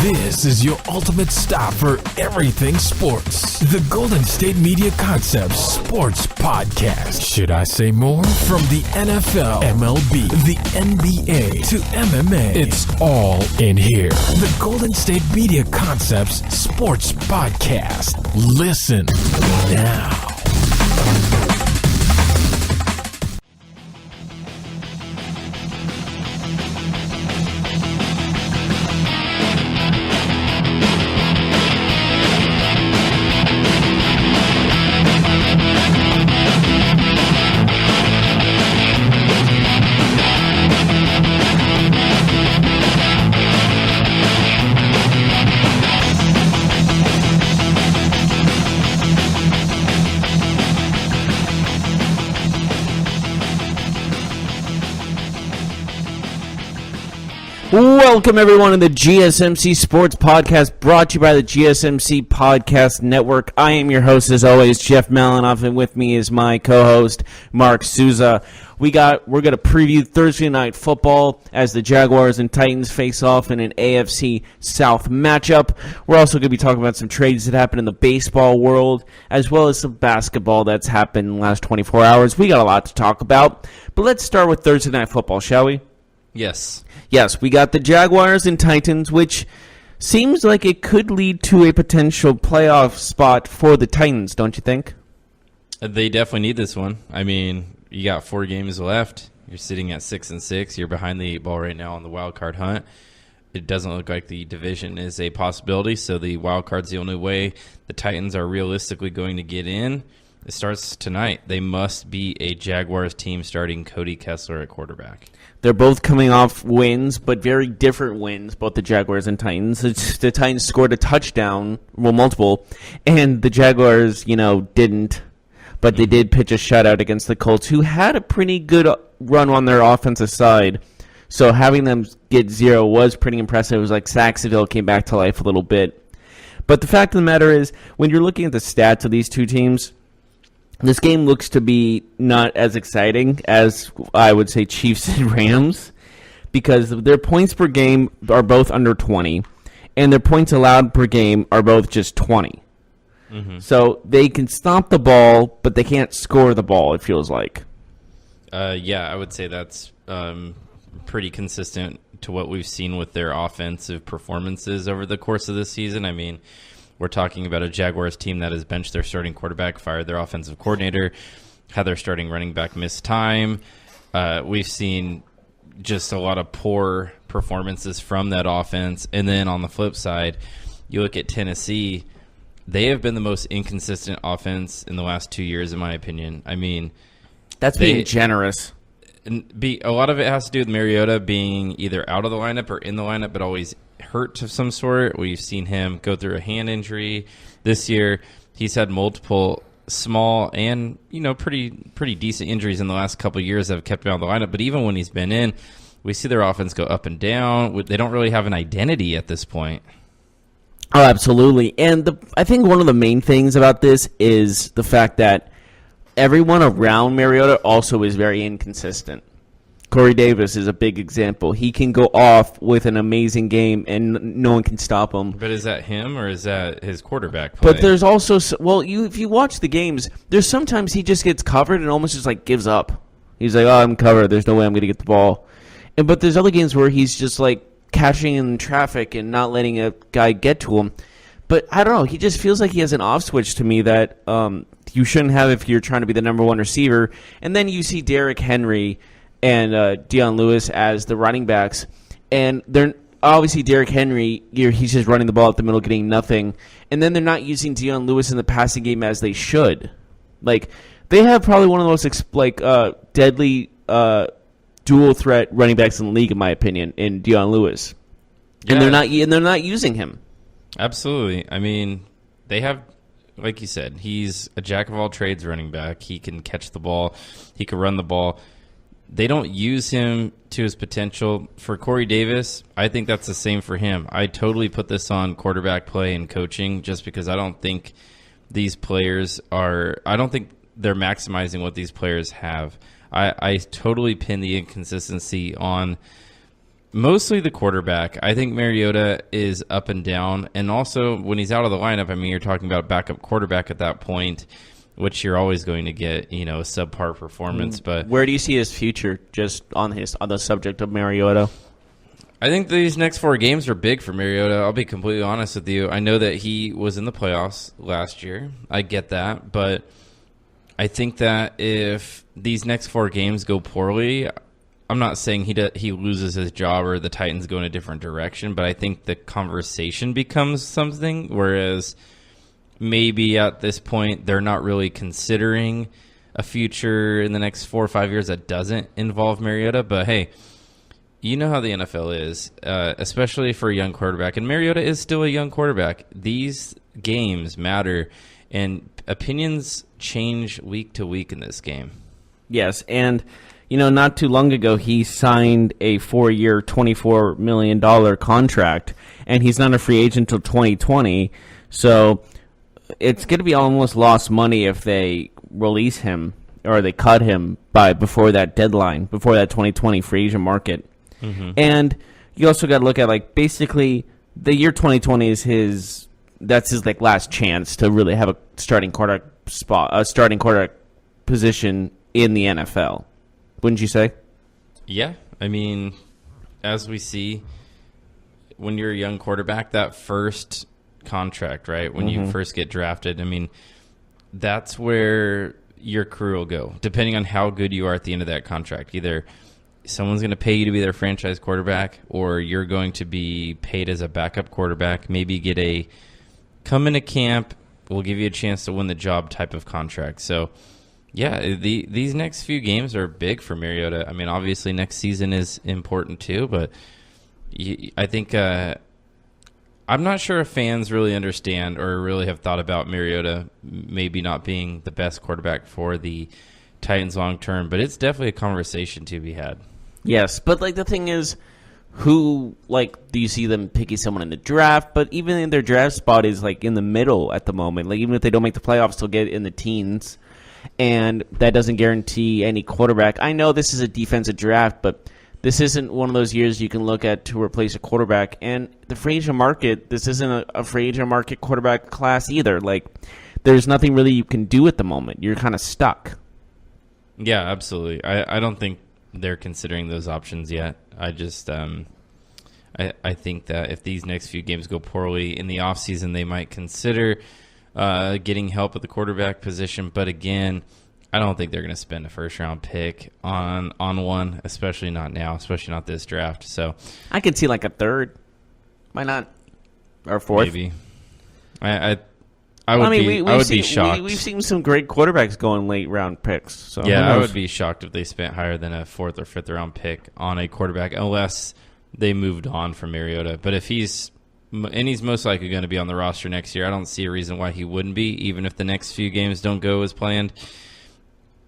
This is your ultimate stop for everything sports. The Golden State Media Concepts Sports Podcast. Should I say more? From the NFL, MLB, the NBA to MMA, it's all in here. The Golden State Media Concepts Sports Podcast. Listen now. Welcome, everyone, to the GSMC Sports Podcast, brought to you by the GSMC Podcast Network. I am your host, as always, Jeff Malinoff, and with me is my co-host, Mark Souza. We're going to preview Thursday Night Football as the Jaguars and Titans face off in an AFC South matchup. We're also going to be talking about some trades that happened in the baseball world, as well as some basketball that's happened in the last 24 hours. We got a lot to talk about, but let's start with Thursday Night Football, shall we? Yes, we got the Jaguars and Titans, which seems like it could lead to a potential playoff spot for the Titans, don't you think? They definitely need this one. I mean, you got 4 games left. You're sitting at 6-6. You're behind the 8 ball right now on the wild card hunt. It doesn't look like the division is a possibility, so the wild card's the only way the Titans are realistically going to get in. It starts tonight. They must be a Jaguars team starting Cody Kessler at quarterback. They're both coming off wins, but very different wins, both the Jaguars and Titans. The Titans scored a touchdown, well, multiple, and the Jaguars, didn't. But they did pitch a shutout against the Colts, who had a pretty good run on their offensive side. So having them get 0 was pretty impressive. It was like Saxonville came back to life a little bit. But the fact of the matter is, when you're looking at the stats of these two teams, this game looks to be not as exciting as, I would say, Chiefs and Rams, because their points per game are both under 20, and their points allowed per game are both just 20. Mm-hmm. So they can stomp the ball, but they can't score the ball, it feels like. Yeah, I would say that's pretty consistent to what we've seen with their offensive performances over the course of this season. I mean, we're talking about a Jaguars team that has benched their starting quarterback, fired their offensive coordinator, had their starting running back miss time. We've seen just a lot of poor performances from that offense. And then on the flip side, you look at Tennessee, they have been the most inconsistent offense in the last 2 years, in my opinion. I mean, that's being generous. A lot of it has to do with Mariota being either out of the lineup or in the lineup, but always hurt of some sort. We've seen him go through a hand injury this year. He's had multiple small and pretty decent injuries in the last couple of years that have kept him out of the lineup. But even when he's been in, we see their offense go up and down. They don't really have an identity at this point. Oh, absolutely. And I think one of the main things about this is the fact that everyone around Mariota also is very inconsistent. Corey Davis is a big example. He can go off with an amazing game, and no one can stop him. But is that him, or is that his quarterback play? But there's also, if you watch the games, there's sometimes he just gets covered and almost just like gives up. He's like, I'm covered. There's no way I'm going to get the ball. But there's other games where he's just like catching in traffic and not letting a guy get to him. But I don't know. He just feels like he has an off switch to me that you shouldn't have if you're trying to be the number one receiver. And then you see Derrick Henry and Deion Lewis as the running backs. And they're obviously Derrick Henry, he's just running the ball up the middle, getting nothing. And then they're not using Deion Lewis in the passing game as they should. Like, they have probably one of the most deadly dual threat running backs in the league, in my opinion, in Deion Lewis. And they're not using him. Absolutely. I mean, they have, like you said, he's a jack of all trades running back. He can catch the ball. He can run the ball. They don't use him to his potential. For Corey Davis, I think that's the same for him. I totally put this on quarterback play and coaching just because I don't think these players are – I don't think they're maximizing what these players have. I totally pin the inconsistency on Mostly the quarterback. I think Mariota is up and down. And also, when he's out of the lineup, I mean, you're talking about backup quarterback at that point, which you're always going to get, a subpar performance. But where do you see his future, just on the subject of Mariota? I think these next 4 games are big for Mariota. I'll be completely honest with you. I know that he was in the playoffs last year. I get that. But I think that if these next 4 games go poorly, I'm not saying he loses his job or the Titans go in a different direction, but I think the conversation becomes something, whereas maybe at this point they're not really considering a future in the next 4 or 5 years that doesn't involve Mariota. But hey, you know how the NFL is, especially for a young quarterback, and Mariota is still a young quarterback. These games matter, and opinions change week to week in this game. Yes, and not too long ago, he signed a 4-year, $24 million contract, and he's not a free agent until 2020. So it's going to be almost lost money if they release him or they cut him before that deadline, before that 2020 free agent market. Mm-hmm. And you also got to look at basically the year 2020 is his last chance to really have a starting quarterback position in the NFL. Wouldn't you say? Yeah. I mean, as we see, when you're a young quarterback, that first contract, right, when you first get drafted, I mean, that's where your career will go, depending on how good you are at the end of that contract. Either someone's going to pay you to be their franchise quarterback, or you're going to be paid as a backup quarterback, maybe come into camp, we'll give you a chance to win the job type of contract. So, yeah, these next few games are big for Mariota. I mean, obviously next season is important too, but I think I'm not sure if fans really understand or really have thought about Mariota maybe not being the best quarterback for the Titans long term, but it's definitely a conversation to be had. Yes, but the thing is, who do you see them picking someone in the draft? But even in their draft spot is in the middle at the moment. Even if they don't make the playoffs, they'll get in the teens. And that doesn't guarantee any quarterback. I know this is a defensive draft, but this isn't one of those years you can look at to replace a quarterback. And the free agent market, this isn't a free agent market quarterback class either. There's nothing really you can do at the moment. You're kind of stuck. Yeah, absolutely. I don't think they're considering those options yet. I just I think that if these next few games go poorly in the offseason, they might consider getting help at the quarterback position. But again, I don't think they're going to spend a first-round pick on one, especially not now, especially not this draft. So I could see a third. Why not? Or fourth? Maybe. I would be shocked. We've seen some great quarterbacks going late-round picks. So yeah, I would be shocked if they spent higher than a fourth or fifth-round pick on a quarterback, unless they moved on from Mariota. But if he's most likely going to be on the roster next year, I don't see a reason why he wouldn't be, even if the next few games don't go as planned.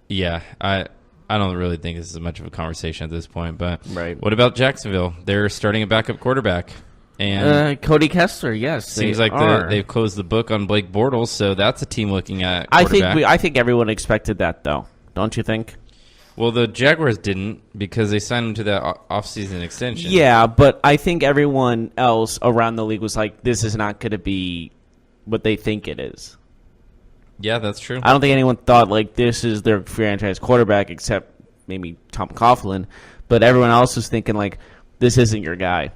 Yeah, I don't really think this is much of a conversation at this point. But right. What about Jacksonville? They're starting a backup quarterback. And Cody Kessler, yes. Seems like they've closed the book on Blake Bortles, so that's a team looking at quarterback. I think everyone expected that, though. Don't you think? Well, the Jaguars didn't, because they signed him to that offseason extension. Yeah, but I think everyone else around the league was like, this is not going to be what they think it is. Yeah, that's true. I don't think anyone thought, this is their franchise quarterback, except maybe Tom Coughlin. But everyone else was thinking, this isn't your guy.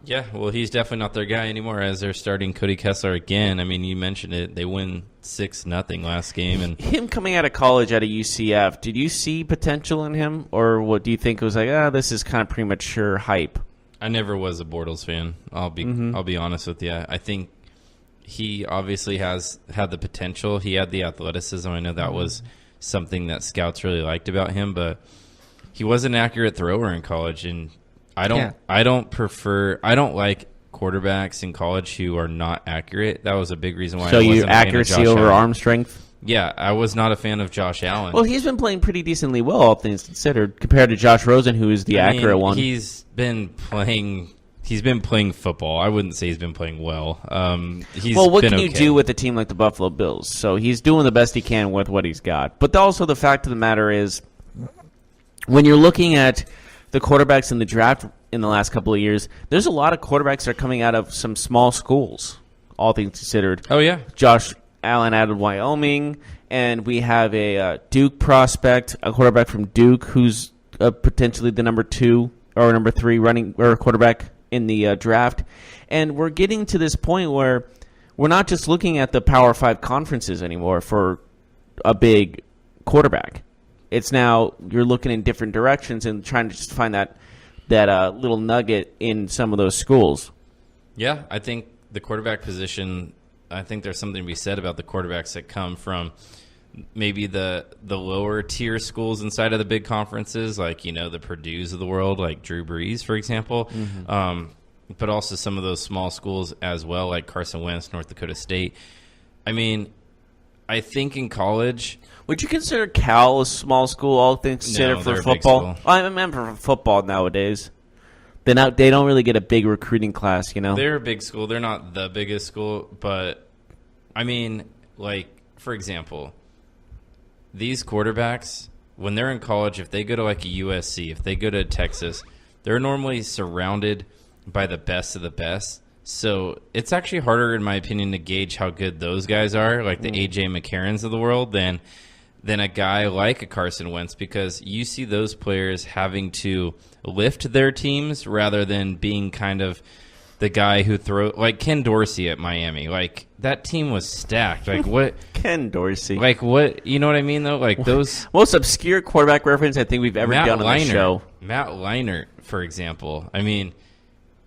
Yeah, well, he's definitely not their guy anymore, as they're starting Cody Kessler again. I mean, you mentioned it. They win 6-0 last game. And him coming out of college at a UCF, did you see potential in him? Or what do you think it was this is kind of premature hype? I never was a Bortles fan. I'll be honest with you. I think he obviously has had the potential. He had the athleticism. I know that was something that scouts really liked about him, but he was an accurate thrower in college, and I don't like quarterbacks in college who are not accurate. That was a big reason why I wasn't accuracy a fan of Josh over Allen. arm strength? Yeah, I was not a fan of Josh Allen. Well, he's been playing pretty decently well, all things considered, compared to Josh Rosen, who is the accurate one. He's been playing football. I wouldn't say he's been playing well. What can you do with a team like the Buffalo Bills? So he's doing the best he can with what he's got. But also the fact of the matter is, when you're looking at the quarterbacks in the draft in the last couple of years, there's a lot of quarterbacks that are coming out of some small schools, all things considered. Oh, yeah. Josh Allen out of Wyoming, and we have a Duke prospect, a quarterback from Duke, who's potentially the number 2 or number 3 running or quarterback in the draft. And we're getting to this point where we're not just looking at the Power 5 conferences anymore for a big quarterback. It's now you're looking in different directions and trying to just find that little nugget in some of those schools. Yeah, I think the quarterback position, I think there's something to be said about the quarterbacks that come from maybe the lower tier schools inside of the big conferences, like, the Purdue's of the world, like Drew Brees, for example. Mm-hmm. But also some of those small schools as well, like Carson Wentz, North Dakota State. I mean, I think in college... Would you consider Cal a small school, all things considered, for football? I remember for football nowadays. They don't really get a big recruiting class, They're a big school. They're not the biggest school, but, I mean, like, for example, these quarterbacks, when they're in college, if they go to, like, a USC, if they go to Texas, they're normally surrounded by the best of the best. So it's actually harder, in my opinion, to gauge how good those guys are, like the A.J. McCarrons of the world, than a guy like a Carson Wentz, because you see those players having to lift their teams rather than being kind of the guy who like Ken Dorsey at Miami. Like, that team was stacked. Like, what? Ken Dorsey. Like, what? You know what I mean, though? Like, those... Most obscure quarterback reference I think we've ever done on the show. Matt Leinart, for example. I mean...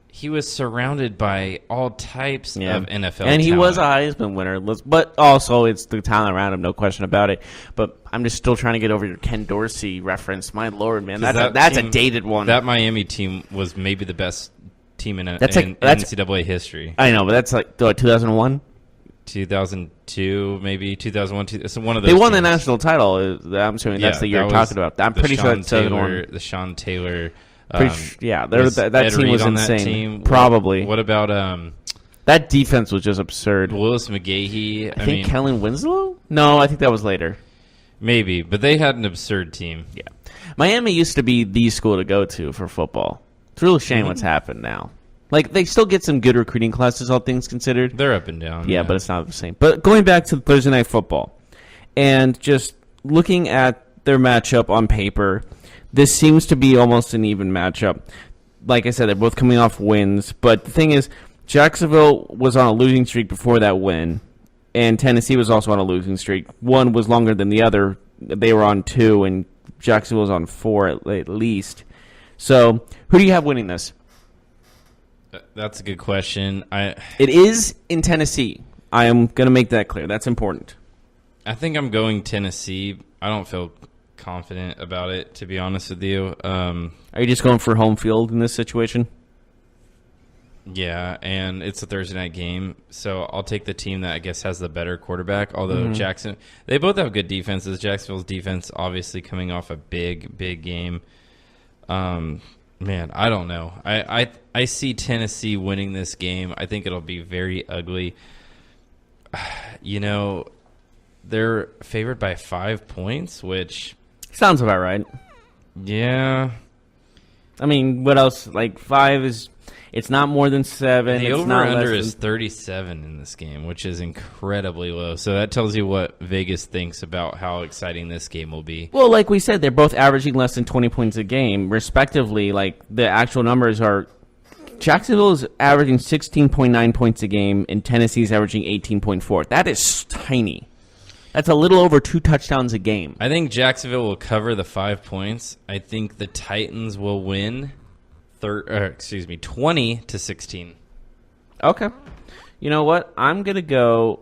He was surrounded by all types of NFL and he talent. was a Heisman winner. But also, it's the talent around him, no question about it. But I'm just still trying to get over your Ken Dorsey reference. My Lord, man, that's a dated one. That Miami team was maybe the best team in NCAA history. I know, but that's like 2001? 2002, maybe 2001. It's one of those. They won teams. the national title. I'm assuming that's the year you're talking about. I'm pretty sure it's 2001. The Sean Taylor. That team was insane. Team. Probably. What about that defense was just absurd. Willis McGahee. I think Kellen Winslow? No, I think that was later. Maybe, but they had an absurd team. Yeah, Miami used to be the school to go to for football. It's a real shame what's happened now. Like, they still get some good recruiting classes, all things considered. They're up and down. Yeah, but it's not the same. But going back to Thursday Night Football and just looking at their matchup on paper. This seems to be almost an even matchup. Like I said, they're both coming off wins. But the thing is, Jacksonville was on a losing streak before that win, and Tennessee was also on a losing streak. One was longer than the other. They were on 2, and Jacksonville was on 4 at least. So, who do you have winning this? That's a good question. It is in Tennessee. I am going to make that clear. That's important. I think I'm going Tennessee. I don't feel confident about it, to be honest with you. Are you just going for home field in this situation? Yeah, and it's a Thursday night game, so I'll take the team that I guess has the better quarterback, although they both have good defenses. Jacksonville's defense obviously coming off a big game. Man, I don't know. I see Tennessee winning this game. I think it'll be very ugly. They're favored by 5 points, which... Sounds about right. Yeah. I mean, what else? Like, 5 is... It's not more than 7. The over-under is 37 in this game, which is incredibly low. So that tells you what Vegas thinks about how exciting this game will be. Well, like we said, they're both averaging less than 20 points a game, respectively. Like, the actual numbers are... Jacksonville is averaging 16.9 points a game, and Tennessee's averaging 18.4. That is tiny. That's a little over 2 touchdowns a game. I think Jacksonville will cover the 5 points. I think the Titans will win 20-16. Okay. You know what? I'm going to go,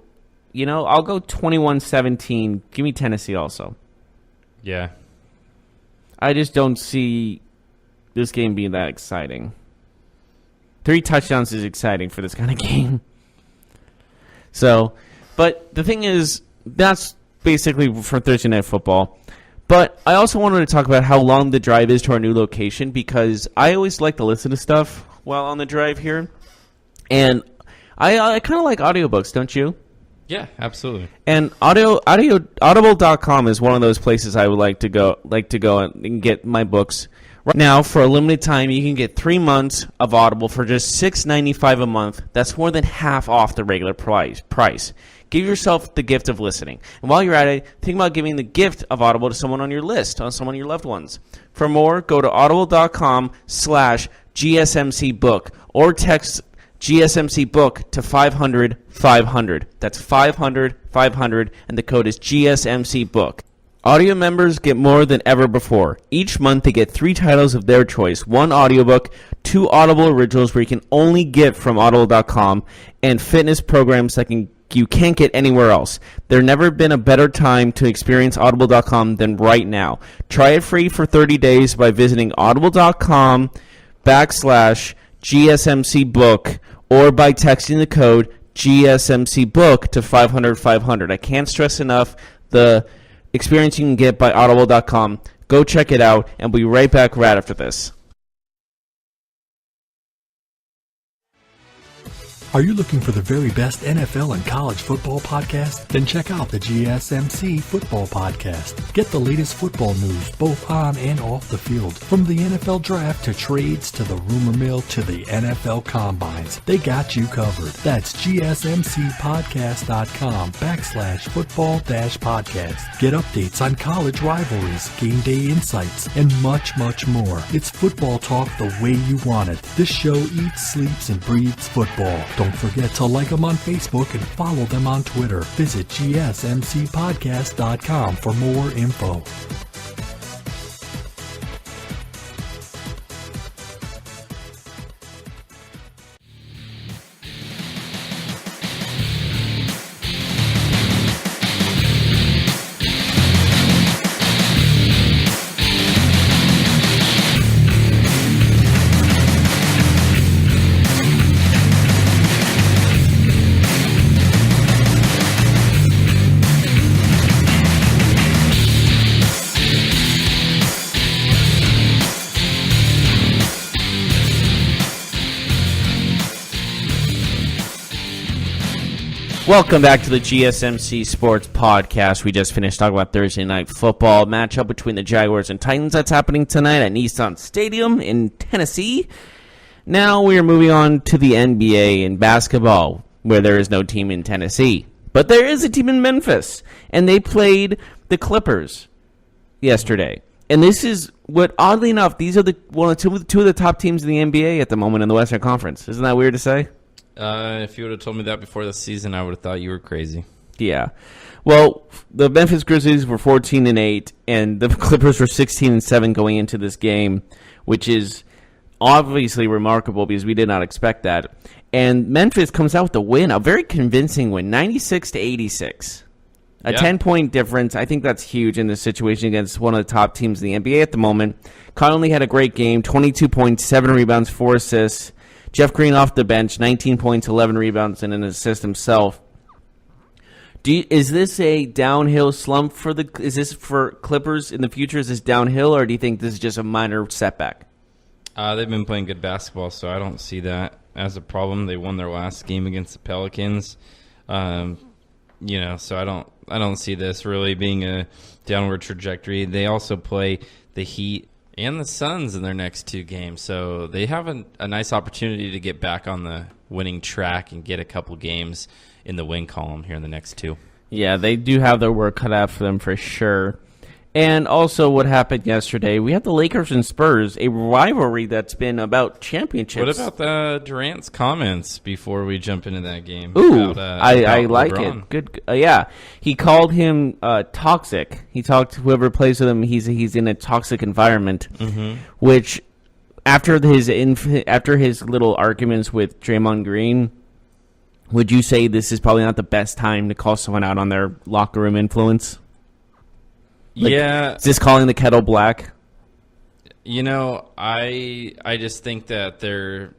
I'll go 21-17. Give me Tennessee also. Yeah. I just don't see this game being that exciting. 3 touchdowns is exciting for this kind of game. So, but the thing is, that's basically for Thursday Night Football. But I also wanted to talk about how long the drive is to our new location, because I always like to listen to stuff while on the drive here. And I kind of like audiobooks, don't you? Yeah, absolutely. And Audible.com is one of those places I would like to go and get my books Right now, for a limited time, you can get 3 months of Audible for just $6.95 a month. That's more than half off the regular price. Give yourself the gift of listening. And while you're at it, think about giving the gift of Audible to someone on your list, on someone of your loved ones. For more, go to audible.com/GSMC book or text GSMC book to 500-500. That's 500-500, and the code is GSMC book. Audio members get more than ever before. Each month they get 3 titles of their choice, 1 audiobook, 2 Audible originals where you can only get from audible.com, and fitness programs that you can't get anywhere else. There's never been a better time to experience audible.com than right now. Try it free for 30 days by visiting audible.com/GSMC book or by texting the code GSMC book to 500-500. I can't stress enough the experience you can get by audible.com. Go check it out, and we'll be right back right after this. Are you looking for the very best NFL and college football podcast? Then check out the GSMC Football Podcast. Get the latest football news both on and off the field. From the NFL Draft to trades to the rumor mill to the NFL Combines, they got you covered. That's GSMCpodcast.com/football-podcast. Get updates on college rivalries, game day insights, and much, much more. It's football talk the way you want it. This show eats, sleeps, and breathes football. Don't forget to like them on Facebook and follow them on Twitter. Visit GSMCpodcast.com for more info. Welcome back to the GSMC Sports Podcast. We just finished talking about Thursday Night Football matchup between the Jaguars and Titans. That's happening tonight at Nissan Stadium in Tennessee. Now we are moving on to the NBA and basketball, where there is no team in Tennessee. But there is a team in Memphis, and they played the Clippers yesterday. And this is what, oddly enough, these are two of the top teams in the NBA at the moment in the Western Conference. Isn't that weird to say? If you would have told me that before the season, I would have thought you were crazy. Yeah. Well, the Memphis Grizzlies were 14-8, and the Clippers were 16-7 going into this game, which is obviously remarkable because we did not expect that. And Memphis comes out with a win, a very convincing win, 96-86. A 10-point difference. I think that's huge in this situation against one of the top teams in the NBA at the moment. Conley had a great game, 22 points, 7 rebounds, 4 assists. Jeff Green off the bench, 19 points, 11 rebounds, and an assist himself. Is this a downhill slump is this for Clippers in the future? Is this downhill, or do you think this is just a minor setback? They've been playing good basketball, so I don't see that as a problem. They won their last game against the Pelicans. So I don't see this really being a downward trajectory. They also play the Heat and the Suns in their next 2 games, so they have a nice opportunity to get back on the winning track and get a couple games in the win column here in the next 2. Yeah, they do have their work cut out for them for sure. And also what happened yesterday, we have the Lakers and Spurs, a rivalry that's been about championships. What about Durant's comments before we jump into that game? Ooh, about I like LeBron? it. Good. Yeah, he called him toxic. He talked to whoever plays with him. He's in a toxic environment, which after his little arguments with Draymond Green, would you say this is probably not the best time to call someone out on their locker room influence? Is this calling the kettle black? I just think that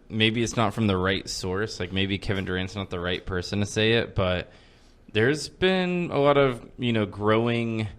maybe it's not from the right source. Like maybe Kevin Durant's not the right person to say it, but there's been a lot of, growing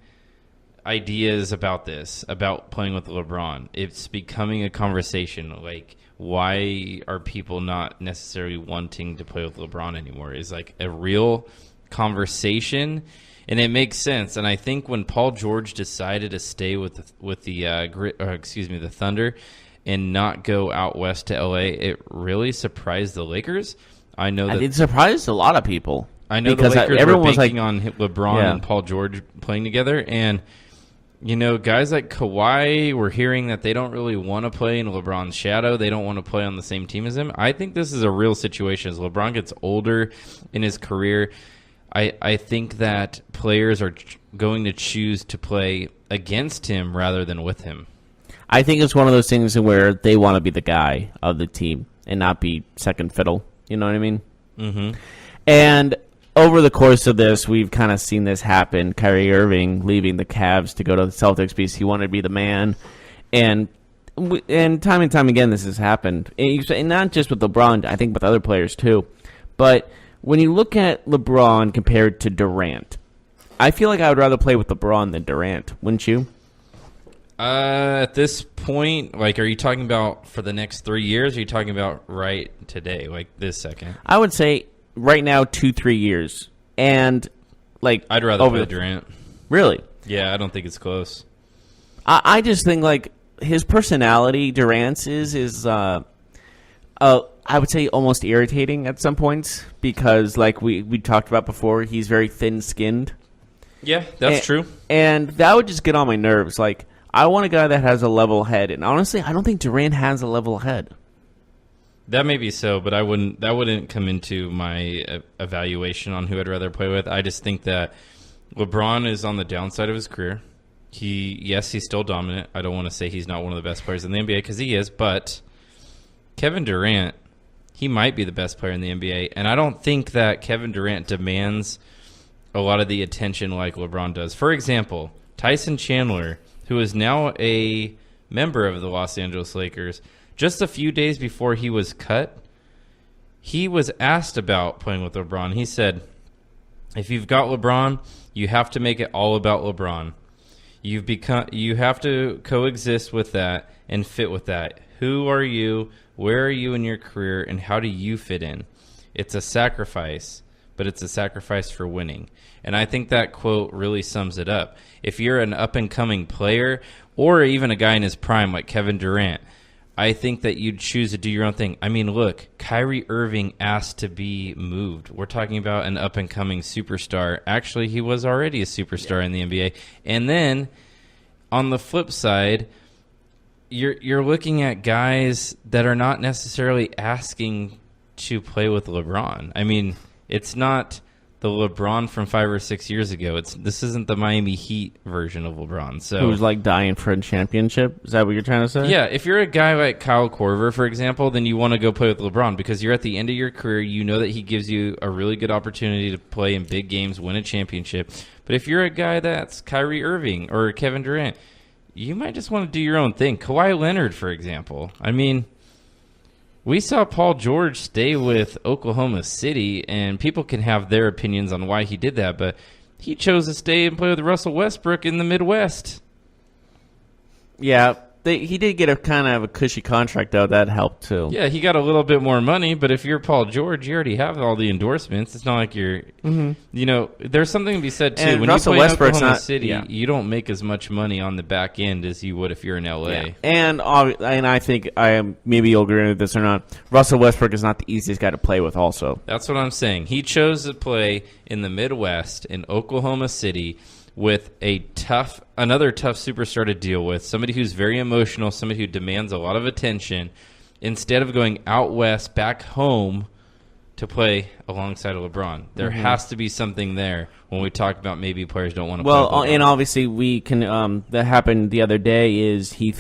ideas about this, about playing with LeBron. It's becoming a conversation. Like, why are people not necessarily wanting to play with LeBron anymore? Is like a real conversation, and it makes sense. And I think when Paul George decided to stay with the Thunder and not go out west to LA, it really surprised the Lakers. I know that it surprised a lot of people. I know because the Lakers everyone were was banking like, on LeBron and Paul George playing together, and guys like Kawhi were hearing that they don't really want to play in LeBron's shadow. They don't want to play on the same team as him. I think this is a real situation. As LeBron gets older in his career, I think that players are going to choose to play against him rather than with him. I think it's one of those things where they want to be the guy of the team and not be second fiddle. You know what I mean? Mm-hmm. And over the course of this, we've kind of seen this happen. Kyrie Irving leaving the Cavs to go to the Celtics because he wanted to be the man. And time and time again, this has happened. And not just with LeBron, I think with other players too. But when you look at LeBron compared to Durant, I feel like I would rather play with LeBron than Durant, wouldn't you? At this point, are you talking about for the next 3 years? Or are you talking about right today, like this second? I would say right now 2-3 years. And I'd rather play Durant. Really? Yeah, I don't think it's close. I just think his personality, Durant's is I would say almost irritating at some points because we talked about before, he's very thin-skinned. Yeah, that's true. And that would just get on my nerves. I want a guy that has a level head, and honestly, I don't think Durant has a level head. That may be so, but that wouldn't come into my evaluation on who I'd rather play with. I just think that LeBron is on the downside of his career. He's still dominant. I don't want to say he's not one of the best players in the NBA because he is, but Kevin Durant, he might be the best player in the NBA, and I don't think that Kevin Durant demands a lot of the attention like LeBron does. For example, Tyson Chandler, who is now a member of the Los Angeles Lakers, just a few days before he was cut, he was asked about playing with LeBron. He said, if you've got LeBron, you have to make it all about LeBron. You have to coexist with that and fit with that. Who are you? Where are you in your career? And how do you fit in? It's a sacrifice, but it's a sacrifice for winning. And I think that quote really sums it up. If you're an up-and-coming player or even a guy in his prime like Kevin Durant, I think that you'd choose to do your own thing. I mean, look, Kyrie Irving asked to be moved. We're talking about an up-and-coming superstar. Actually, he was already a superstar in the NBA. And then on the flip side, you're looking at guys that are not necessarily asking to play with LeBron. I mean, it's not the LeBron from 5 or 6 years ago. This isn't the Miami Heat version of LeBron. So who's dying for a championship? Is that what you're trying to say? Yeah, if you're a guy like Kyle Korver, for example, then you want to go play with LeBron because you're at the end of your career. You know that he gives you a really good opportunity to play in big games, win a championship. But if you're a guy that's Kyrie Irving or Kevin Durant, you might just want to do your own thing. Kawhi Leonard, for example. I mean, we saw Paul George stay with Oklahoma City, and people can have their opinions on why he did that, but he chose to stay and play with Russell Westbrook in the Midwest. Yeah, he did get a kind of a cushy contract, though. That helped, too. Yeah, he got a little bit more money, but if you're Paul George, you already have all the endorsements. It's not like you're, there's something to be said, too. And when Russell you play in Westbrook's Oklahoma not, City, yeah. you don't make as much money on the back end as you would if you're in L.A. Yeah. And I think maybe you'll agree with this or not, Russell Westbrook is not the easiest guy to play with also. That's what I'm saying. He chose to play in the Midwest in Oklahoma City with another tough superstar to deal with, somebody who's very emotional, somebody who demands a lot of attention, instead of going out west back home to play alongside of LeBron. There has to be something there when we talk about maybe players don't want to play with LeBron. And obviously we can that happened the other day is he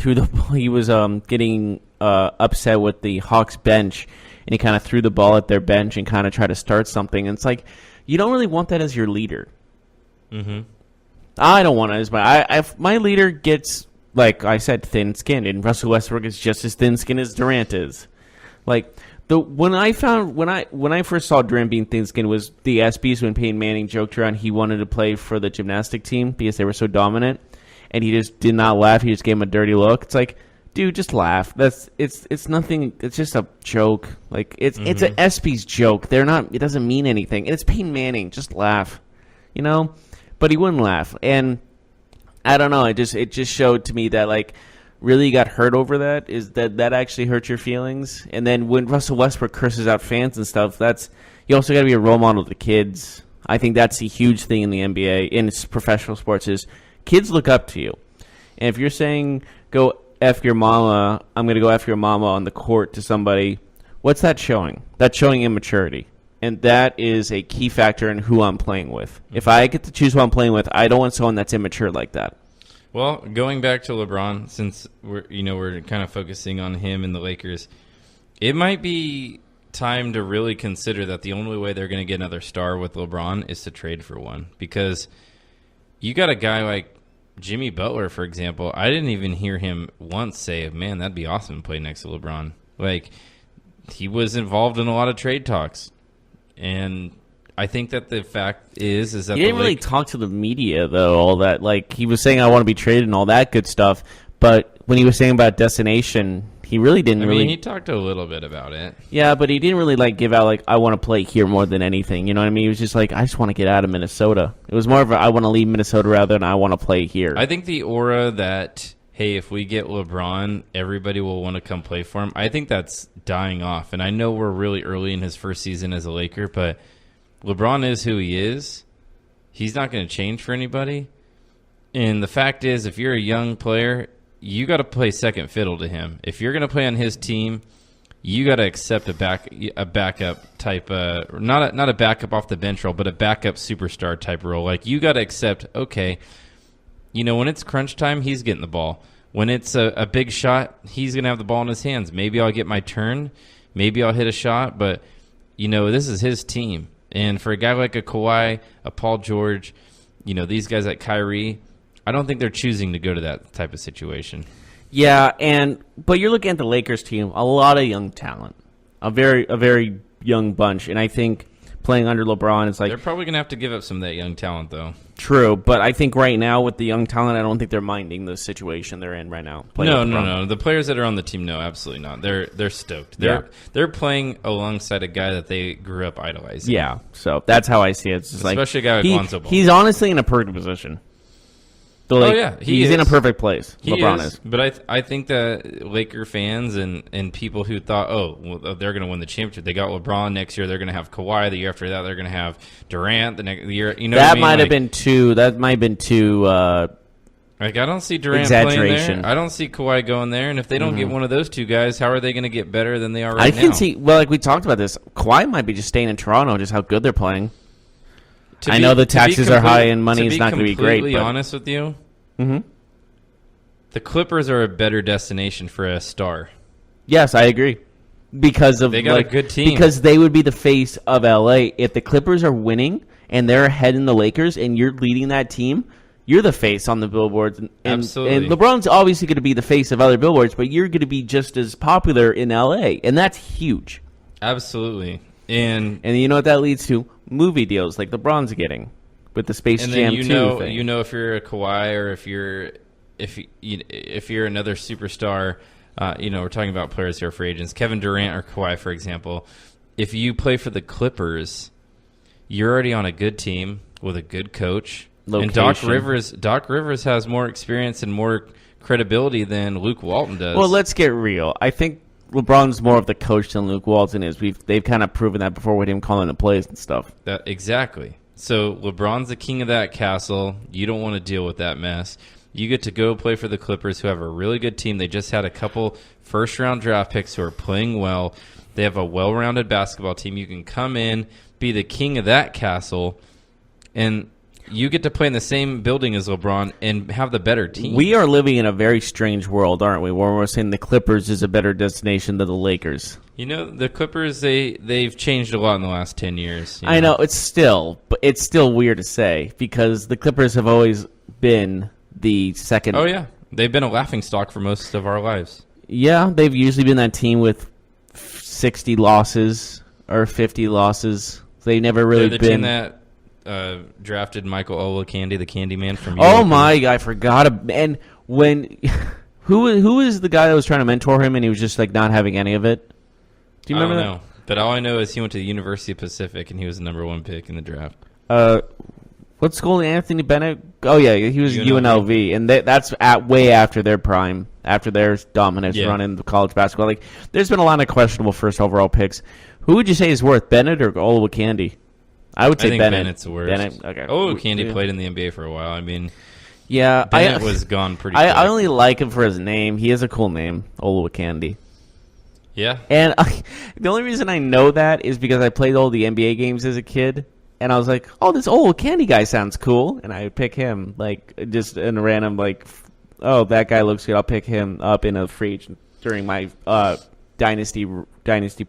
was getting upset with the Hawks bench, and he kind of threw the ball at their bench and kind of tried to start something. And it's you don't really want that as your leader. Mm-hmm. I don't want it as my leader gets, like I said, thin-skinned, and Russell Westbrook is just as thin-skinned as Durant is. When I first saw Durant being thin-skinned was the ESPYs when Peyton Manning joked around he wanted to play for the gymnastic team because they were so dominant, and he just did not laugh. He just gave him a dirty look. It's dude, just laugh. It's nothing. It's just a joke. Like it's an ESPY's joke. They're not. It doesn't mean anything. And it's Peyton Manning. Just laugh, you know. But he wouldn't laugh, and I don't know. It just showed to me that like really got hurt over that. Is that actually hurt your feelings? And then when Russell Westbrook curses out fans and stuff, you also got to be a role model to kids. I think that's a huge thing in the NBA, in professional sports, is kids look up to you. And if you're saying, go F your mama, I'm going to go F your mama on the court to somebody, what's that showing? That's showing immaturity. And that is a key factor in who I'm playing with. If I get to choose who I'm playing with, I don't want someone that's immature like that. Well, going back to LeBron, since we're kind of focusing on him and the Lakers, it might be time to really consider that the only way they're going to get another star with LeBron is to trade for one. Because you got a guy like Jimmy Butler, for example. I didn't even hear him once say, man, that'd be awesome to play next to LeBron. Like, he was involved in a lot of trade talks. And I think that the fact is that he didn't really talk to the media, though, all that. Like, he was saying, I want to be traded and all that good stuff. But when he was saying about destination, he really didn't I mean, he talked a little bit about it. Yeah, but he didn't really, like, give out, like, I want to play here more than anything. You know what I mean? He was just like, I just want to get out of Minnesota. It was more of a, I want to leave Minnesota rather than I want to play here. I think the aura that, hey, if we get LeBron, everybody will want to come play for him, I think that's dying off. And I know we're really early in his first season as a Laker, but LeBron is who he is. He's not going to change for anybody. And the fact is, if you're a young player, you got to play second fiddle to him. If you're going to play on his team, you got to accept a backup type, not a backup off the bench role, but a backup superstar type role. Like, you got to accept, okay, when it's crunch time, he's getting the ball. When it's a big shot, he's going to have the ball in his hands. Maybe I'll get my turn. Maybe I'll hit a shot, but this is his team. And for a guy like a Kawhi, a Paul George, these guys like Kyrie, I don't think they're choosing to go to that type of situation. Yeah, but you're looking at the Lakers team, a lot of young talent, a very young bunch, and I think playing under LeBron is like they're probably gonna have to give up some of that young talent, though. True, but I think right now with the young talent, I don't think they're minding the situation they're in right now. No. The players that are on the team, no, absolutely not. They're stoked. They're playing alongside a guy that they grew up idolizing. Yeah, so that's how I see it. It's just especially a guy like Lonzo Ball. He's honestly in a perfect position. He's in a perfect place. LeBron is. But I think that Laker fans and people who thought, they're going to win the championship. They got LeBron next year. They're going to have Kawhi. The year after that, they're going to have Durant. The next year, that might have been too. That might have been too. I don't see Durant playing there. I don't see Kawhi going there. And if they don't get one of those two guys, how are they going to get better than they are right now? I can see. Well, like we talked about this, Kawhi might be just staying in Toronto. Just how good they're playing. I know the taxes are high and money is not going to be great. To be completely honest with you, the Clippers are a better destination for a star. Yes, I agree. Because of they got a good team. Because they would be the face of LA. If the Clippers are winning and they're ahead in the Lakers and you're leading that team, you're the face on the billboards. Absolutely. And LeBron's obviously going to be the face of other billboards, but you're going to be just as popular in LA, and that's huge. Absolutely. And you know what that leads to? Movie deals like LeBron's getting with the Space Jam 2 thing. If you're a Kawhi or if you're another superstar, we're talking about players who are free agents, Kevin Durant or Kawhi, for example. If you play for the Clippers, you're already on a good team with a good coach. Location. And Doc Rivers has more experience and more credibility than Luke Walton does. Well, let's get real. I think LeBron's more of the coach than Luke Walton is. They've kind of proven that before with him calling the plays and stuff. Exactly. So LeBron's the king of that castle. You don't want to deal with that mess. You get to go play for the Clippers, who have a really good team. They just had a couple first-round draft picks who are playing well. They have a well-rounded basketball team. You can come in, be the king of that castle, and you get to play in the same building as LeBron and have the better team. We are living in a very strange world, aren't we, where we're saying the Clippers is a better destination than the Lakers. The Clippers, they've changed a lot in the last 10 years. I know, it's still weird to say because the Clippers have always been the second. Oh, yeah. They've been a laughingstock for most of our lives. Yeah, they've usually been that team with 60 losses or 50 losses. They never really They're the been team that drafted Michael Olowokandi, the Candyman from Europe. Oh my! I forgot. And when Who is the guy that was trying to mentor him and he was just like not having any of it? Do you remember I don't know. But all I know is he went to the University of Pacific and he was the number 1 pick in the draft. What school? Anthony Bennett? Oh yeah, he was at UNLV, and that's way after their prime, after their dominance run in college basketball. Like, there's been a lot of questionable first overall picks. Who would you say is worth, Bennett or Olowokandi? I would say think Bennett. Bennett's the worst. Bennett, okay. Olowokandi played in the NBA for a while. I mean, yeah, Bennett was gone pretty. I only like him for his name. He has a cool name, Olowokandi. Yeah, and the only reason I know that is because I played all the NBA games as a kid. And I was like, oh, this Olowokandi guy sounds cool. And I would pick him, like, just in a random, like, oh, that guy looks good. I'll pick him up in a free agent during my dynasty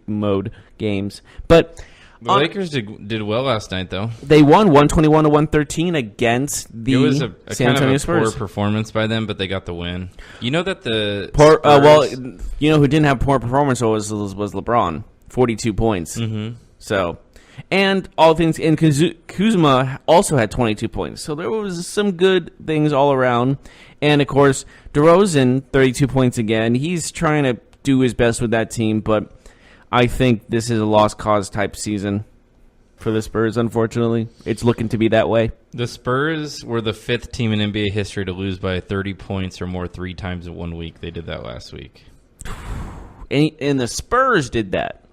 mode games. But the Lakers did well last night, though. They won 121-113 against the San Antonio Spurs. Poor performance by them, but they got the win. You know that the you know who didn't have poor performance was LeBron, 42 points. Mm-hmm. So. And all things, and Kuzma also had 22 points. So there was some good things all around. And, of course, DeRozan, 32 points again. He's trying to do his best with that team, but I think this is a lost cause type season for the Spurs, unfortunately. It's looking to be that way. The Spurs were the 5th team in NBA history to lose by 30 points or more 3 times in 1 week. They did that last week. And the Spurs did that.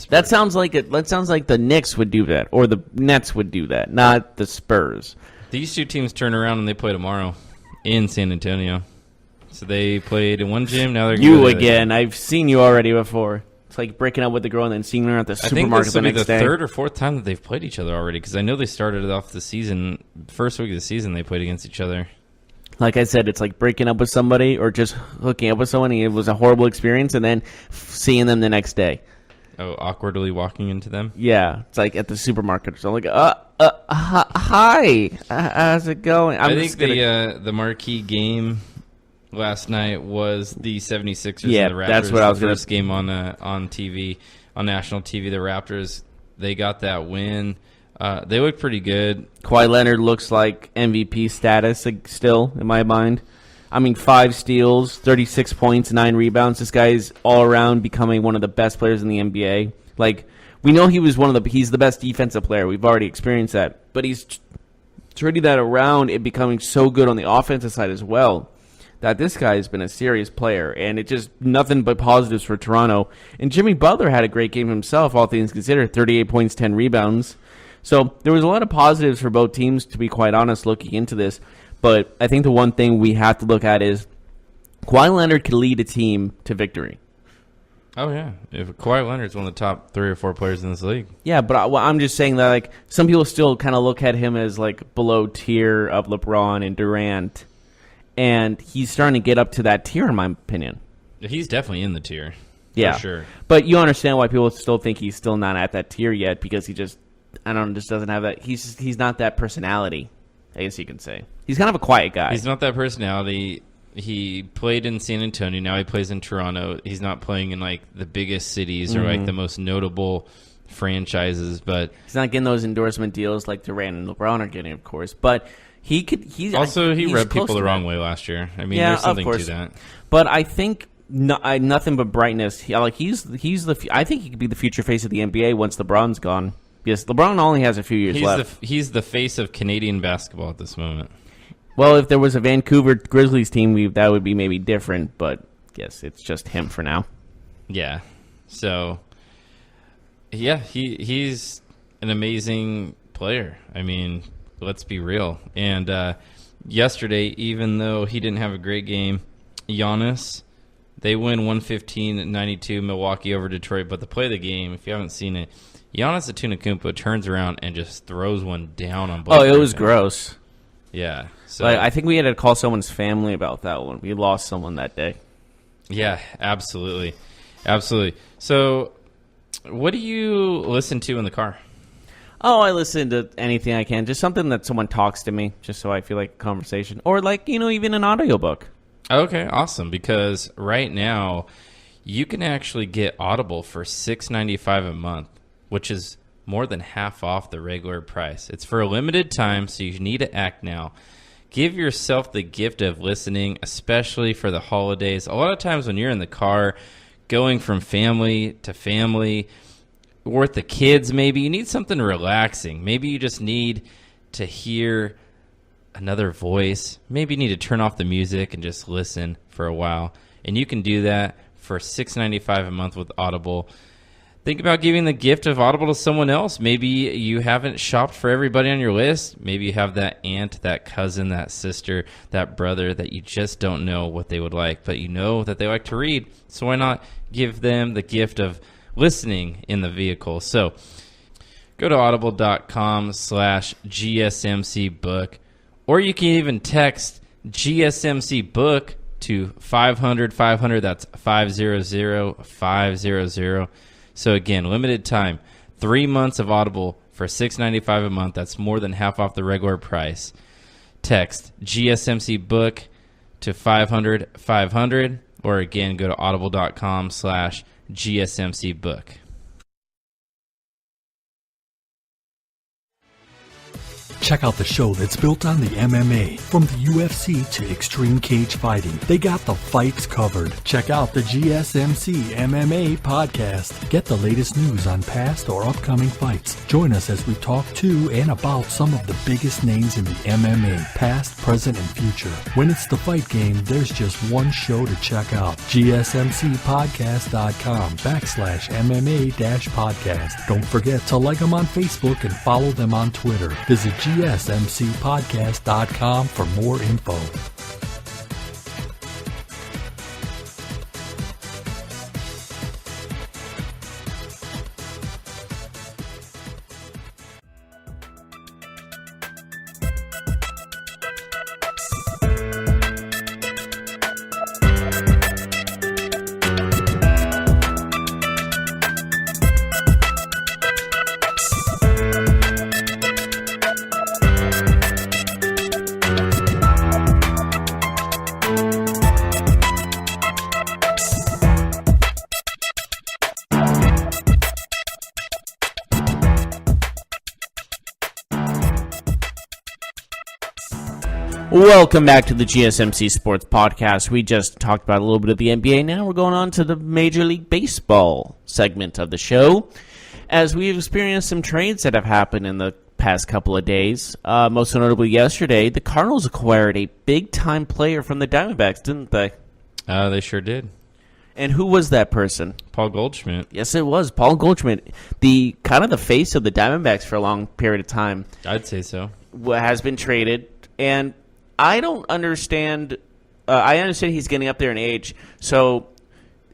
That sounds like the Knicks would do that, or the Nets would do that, not the Spurs. These two teams turn around and they play tomorrow in San Antonio. So they played in one gym. Now they're you again. I've seen you already before. It's like breaking up with the girl and then seeing her at the supermarket the next day. I think this will be the 3rd or 4th time that they've played each other already, because I know they started off the season, first week of the season, they played against each other. Like I said, it's like breaking up with somebody or just hooking up with someone. And it was a horrible experience, and then seeing them the next day. Oh, awkwardly walking into them? Yeah, it's like at the supermarket or something. Like, hi, how's it going? I think the marquee game last night was the 76ers and the Raptors. That's what I was first game on TV, on national TV. The Raptors, they got that win. They look pretty good. Kawhi Leonard looks like MVP status still, in my mind. I mean, 5 steals, 36 points, 9 rebounds. This guy is all around becoming one of the best players in the NBA. Like, we know he's the best defensive player. We've already experienced that. But he's turning that around and becoming so good on the offensive side as well that this guy has been a serious player. And it's just nothing but positives for Toronto. And Jimmy Butler had a great game himself, all things considered. 38 points, 10 rebounds. So there was a lot of positives for both teams, to be quite honest, looking into this. But I think the one thing we have to look at is Kawhi Leonard can lead a team to victory. Oh, yeah. If Kawhi Leonard's one of the top 3 or 4 players in this league. Yeah, but I'm just saying that like some people still kind of look at him as like below tier of LeBron and Durant. And he's starting to get up to that tier, in my opinion. He's definitely in the tier. Yeah. For sure. But you understand why people still think he's still not at that tier yet, because he just doesn't have that. He's not that personality, I guess you can say. He's kind of a quiet guy. He's not that personality. He played in San Antonio. Now he plays in Toronto. He's not playing in like the biggest cities or like the most notable franchises, but he's not getting those endorsement deals like Durant and LeBron are getting, of course. But he rubbed people the wrong way last year. I mean, there's something to that. But I think nothing but brightness. I think he could be the future face of the NBA once LeBron's gone. Yes, LeBron only has a few years left. He's the face of Canadian basketball at this moment. Well, if there was a Vancouver Grizzlies team, that would be maybe different, but yes, it's just him for now. Yeah. So, yeah, he's an amazing player. I mean, let's be real. And yesterday, even though he didn't have a great game, Giannis, they win 115-92, Milwaukee over Detroit. But the play of the game, if you haven't seen it, Giannis Antetokounmpo turns around and just throws one down on both. Oh, it was gross. Yeah. So I think we had to call someone's family about that one. We lost someone that day. Yeah, absolutely. Absolutely. So what do you listen to in the car? Oh, I listen to anything I can. Just something that someone talks to me, just so I feel like a conversation. Or like, even an audiobook. Okay, awesome. Because right now, you can actually get Audible for $6.95 a month, which is more than half off the regular price. It's for a limited time, so you need to act now. Give yourself the gift of listening, especially for the holidays. A lot of times when you're in the car going from family to family, or with the kids maybe, you need something relaxing. Maybe you just need to hear another voice. Maybe you need to turn off the music and just listen for a while. And you can do that for $6.95 a month with Audible. Think about giving the gift of Audible to someone else. Maybe you haven't shopped for everybody on your list. Maybe you have that aunt, that cousin, that sister, that brother that you just don't know what they would like, but you know that they like to read. So why not give them the gift of listening in the vehicle? So go to audible.com/GSMC book, or you can even text GSMC book to 500 500. That's 500 500. So again, limited time, 3 months of Audible for $6.95 a month. That's more than half off the regular price. Text GSMC book to 500 500, or again, go to audible.com/GSMC book. Check out the show that's built on the MMA. From the UFC to extreme cage fighting, they got the fights covered. Check out the GSMC MMA podcast. Get the latest news on past or upcoming fights. Join us as we talk to and about some of the biggest names in the MMA, past, present, and future. When it's the fight game, there's just one show to check out. GSMCpodcast.com/MMA-podcast. Don't forget to like them on Facebook and follow them on Twitter. Visit GSMCpodcast.com for more info. Welcome back to the GSMC Sports Podcast. We just talked about a little bit of the NBA. Now we're going on to the Major League Baseball segment of the show, as we've experienced some trades that have happened in the past couple of days. Most notably yesterday, the Cardinals acquired a big-time player from the Diamondbacks, didn't they? They sure did. And who was that person? Paul Goldschmidt. Yes, it was Paul Goldschmidt, the kind of the face of the Diamondbacks for a long period of time. I'd say so. Has been traded, and I don't understand. I understand he's getting up there in age. So,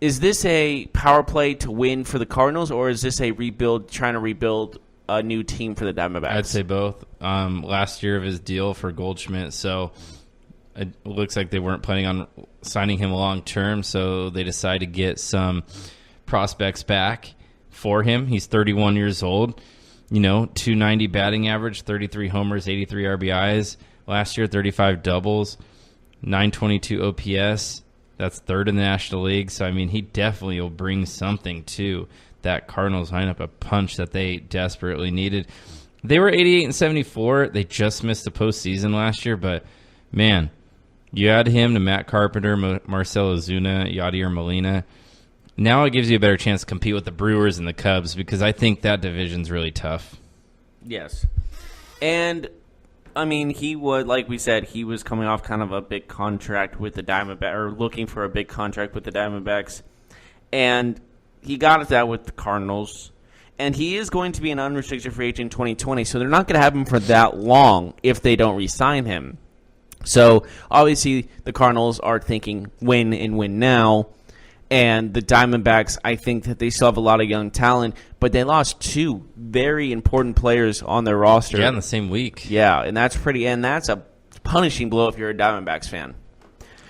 is this a power play to win for the Cardinals, or is this a rebuild, trying to rebuild a new team for the Diamondbacks? I'd say both. Last year of his deal for Goldschmidt, so it looks like they weren't planning on signing him long term. So they decided to get some prospects back for him. He's 31 years old. You know, 290 batting average, 33 homers, 83 RBIs. Last year, 35 doubles, 922 OPS. That's third in the National League. So, I mean, he definitely will bring something to that Cardinals lineup, a punch that they desperately needed. They were 88-74. They just missed the postseason last year. But, man, you add him to Matt Carpenter, Marcell Ozuna, Yadier Molina. Now it gives you a better chance to compete with the Brewers and the Cubs, because I think that division's really tough. Yes. And I mean, he would, like we said, he was coming off kind of a big contract with the Diamondbacks, or looking for a big contract with the Diamondbacks, and he got that with the Cardinals. And he is going to be an unrestricted free agent in 2020, so they're not going to have him for that long if they don't re-sign him. So, obviously, the Cardinals are thinking win and win now. And the Diamondbacks, I think that they still have a lot of young talent, but they lost two very important players on their roster. Yeah, in the same week. Yeah, and that's a punishing blow if you're a Diamondbacks fan.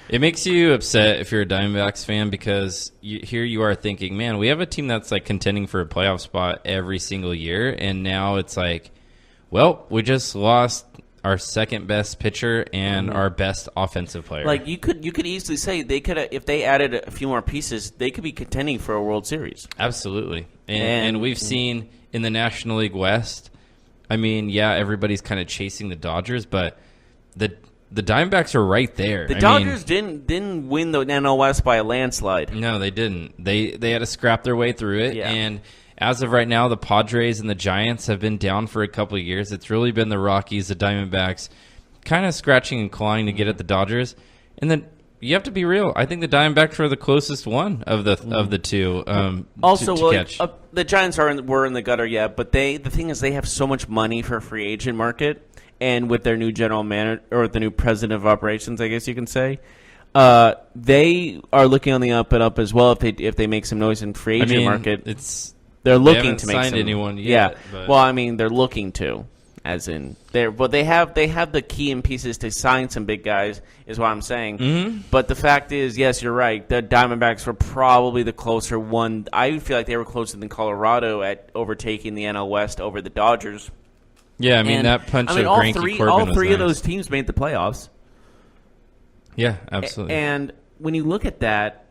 It makes you upset if you're a Diamondbacks fan, because here you are thinking, man, we have a team that's like contending for a playoff spot every single year, and now it's like, well, we just lost our second best pitcher and our best offensive player. Like you could easily say they could, if they added a few more pieces, they could be contending for a World Series. Absolutely, and we've seen in the National League West. I mean, yeah, everybody's kind of chasing the Dodgers, but the the Diamondbacks are right there. The Dodgers didn't win the NL West by a landslide. No, they didn't. They had to scrap their way through it. Yeah. And as of right now, the Padres and the Giants have been down for a couple of years. It's really been the Rockies, the Diamondbacks, kind of scratching and clawing to get at the Dodgers. And then you have to be real. I think the Diamondbacks were the closest one of the two. Also, to catch. The Giants were in the gutter yet, but the thing is they have so much money for a free agent market, and with their new general manager or the new president of operations, I guess you can say, they are looking on the up and up as well. If they make some noise in free agent market, they're looking to make signed some, anyone yet. Yeah, But. well, I mean, they're looking to. As in, they have the key and pieces to sign some big guys, is what I'm saying. Mm-hmm. But the fact is, yes, you're right. The Diamondbacks were probably the closer one. I feel like they were closer than Colorado at overtaking the NL West over the Dodgers. Yeah, I mean, And, that punch of all Greinke three Corbin was of nice. those teams made the playoffs. Yeah, absolutely. And when you look at that,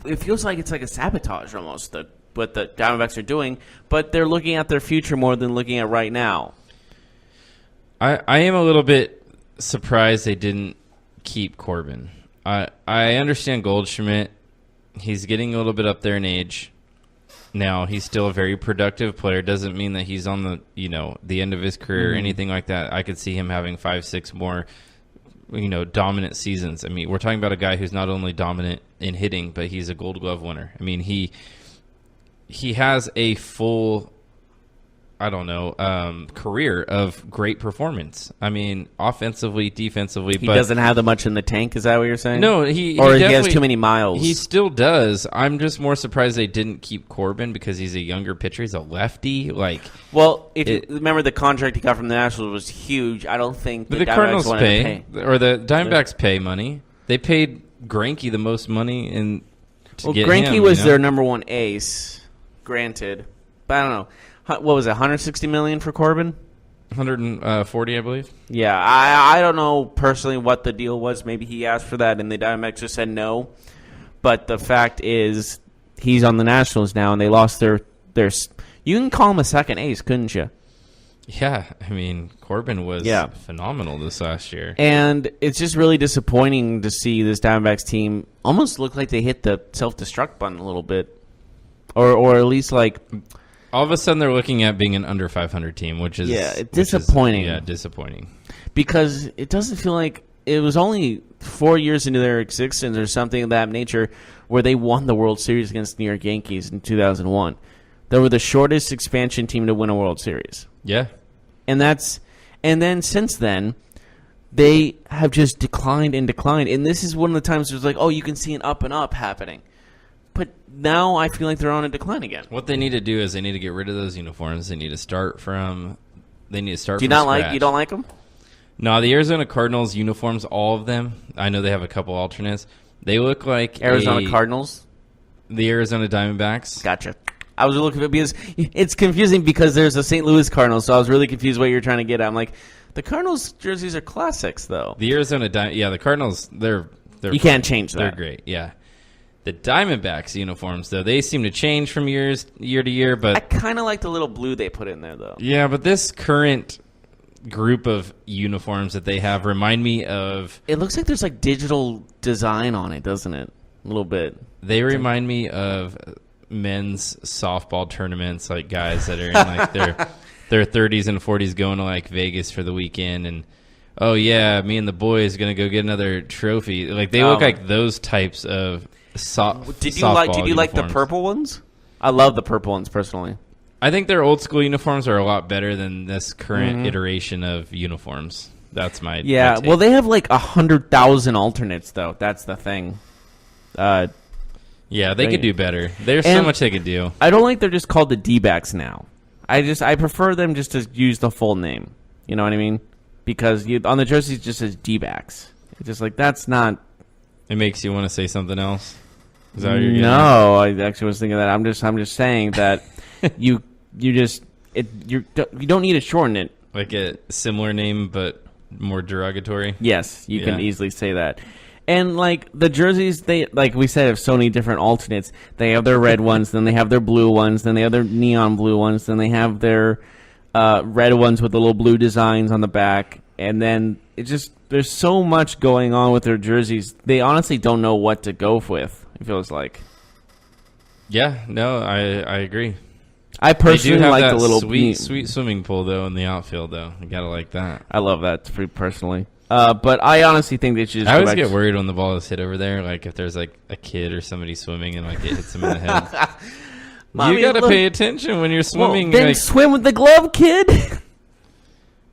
it feels like it's like a sabotage almost, what the Diamondbacks are doing, but they're looking at their future more than looking at right now. I am a little bit surprised they didn't keep Corbin. I understand Goldschmidt. He's getting a little bit up there in age. Now, he's still a very productive player. Doesn't mean that he's on the end of his career or anything like that. I could see him having 5-6 more dominant seasons. I mean, we're talking about a guy who's not only dominant in hitting, but he's a Gold Glove winner. I mean, he has a full, career of great performance. I mean, offensively, defensively. He but doesn't have that much in the tank, is that what you're saying? No, he has definitely- too many miles. He still does. I'm just more surprised they didn't keep Corbin because he's a younger pitcher. He's a lefty. Well, if you remember, the contract he got from the Nationals was huge. I don't think the Cardinals pay, or the Diamondbacks pay money. They paid Greinke the most money to get Greinke him, was their number one ace, granted. But I don't know. What was it, $160 million for Corbin? 140, I believe. Yeah, I don't know personally what the deal was. Maybe he asked for that, and the Diamondbacks just said no. But the fact is, he's on the Nationals now, and they lost their. You can call him a second ace, couldn't you? Yeah, I mean, Corbin was phenomenal this last year. And it's just really disappointing to see this Diamondbacks team almost look like they hit the self-destruct button a little bit. Or at least all of a sudden they're looking at being an under 500 team, which is disappointing. Disappointing. Because it doesn't feel like it was only 4 years into their existence or something of that nature where they won the World Series against New York Yankees in 2001. They were the shortest expansion team to win a World Series. Yeah. And then since then, they have just declined and declined. And this is one of the times there's you can see an up and up happening. But now I feel like they're on a decline again. What they need to do is they need to get rid of those uniforms. They need to start from. Do you from not scratch. you don't like them? No, the Arizona Cardinals uniforms, all of them. I know they have a couple alternates. They look like Arizona Cardinals. The Arizona Diamondbacks. Gotcha. I was looking at it because it's confusing because there's a St. Louis Cardinals, so I was really confused what you're trying to get at. I'm like, the Cardinals jerseys are classics, though. The Arizona the Cardinals, they're you can't change that. They're great, yeah. The Diamondbacks uniforms, though, they seem to change from year to year, but I kind of like the little blue they put in there, though. Yeah, but this current group of uniforms that they have remind me of. It looks like there's digital design on it, doesn't it? A little bit. They remind me of men's softball tournaments, guys that are in their 30s and 40s going to Vegas for the weekend, and oh yeah, me and the boys gonna go get another trophy. They look like those types of Did you like the purple ones? I love the purple ones personally. I think their old school uniforms are a lot better than this current iteration of uniforms. That's my my take. Well, they have 100,000 alternates though. That's the thing. Yeah, they could do better. There's so much they could do. I don't like they're just called the D-backs now. I prefer them just to use the full name. You know what I mean? Because on the jerseys it just says D-backs. It's just that's not. It makes you want to say something else. Is that what you're No, I actually was thinking that. I'm just saying that you don't need to shorten it. Like a similar name but more derogatory. Yes, you can easily say that. And the jerseys, they we said, have so many different alternates. They have their red ones, then they have their blue ones, then they have their neon blue ones, then they have their red ones with the little blue designs on the back. and then there's so much going on with their jerseys. They honestly don't know what to go with, it feels like. Yeah, no, I agree. I personally like the little sweet swimming pool though in the outfield though. You gotta like that. I love that personally. But I honestly think they should. I always get worried when the ball is hit over there. Like if there's like a kid or somebody swimming and like it hits them in the head. Mommy, you gotta pay attention when you're swimming. Well, then swim with the glove, kid.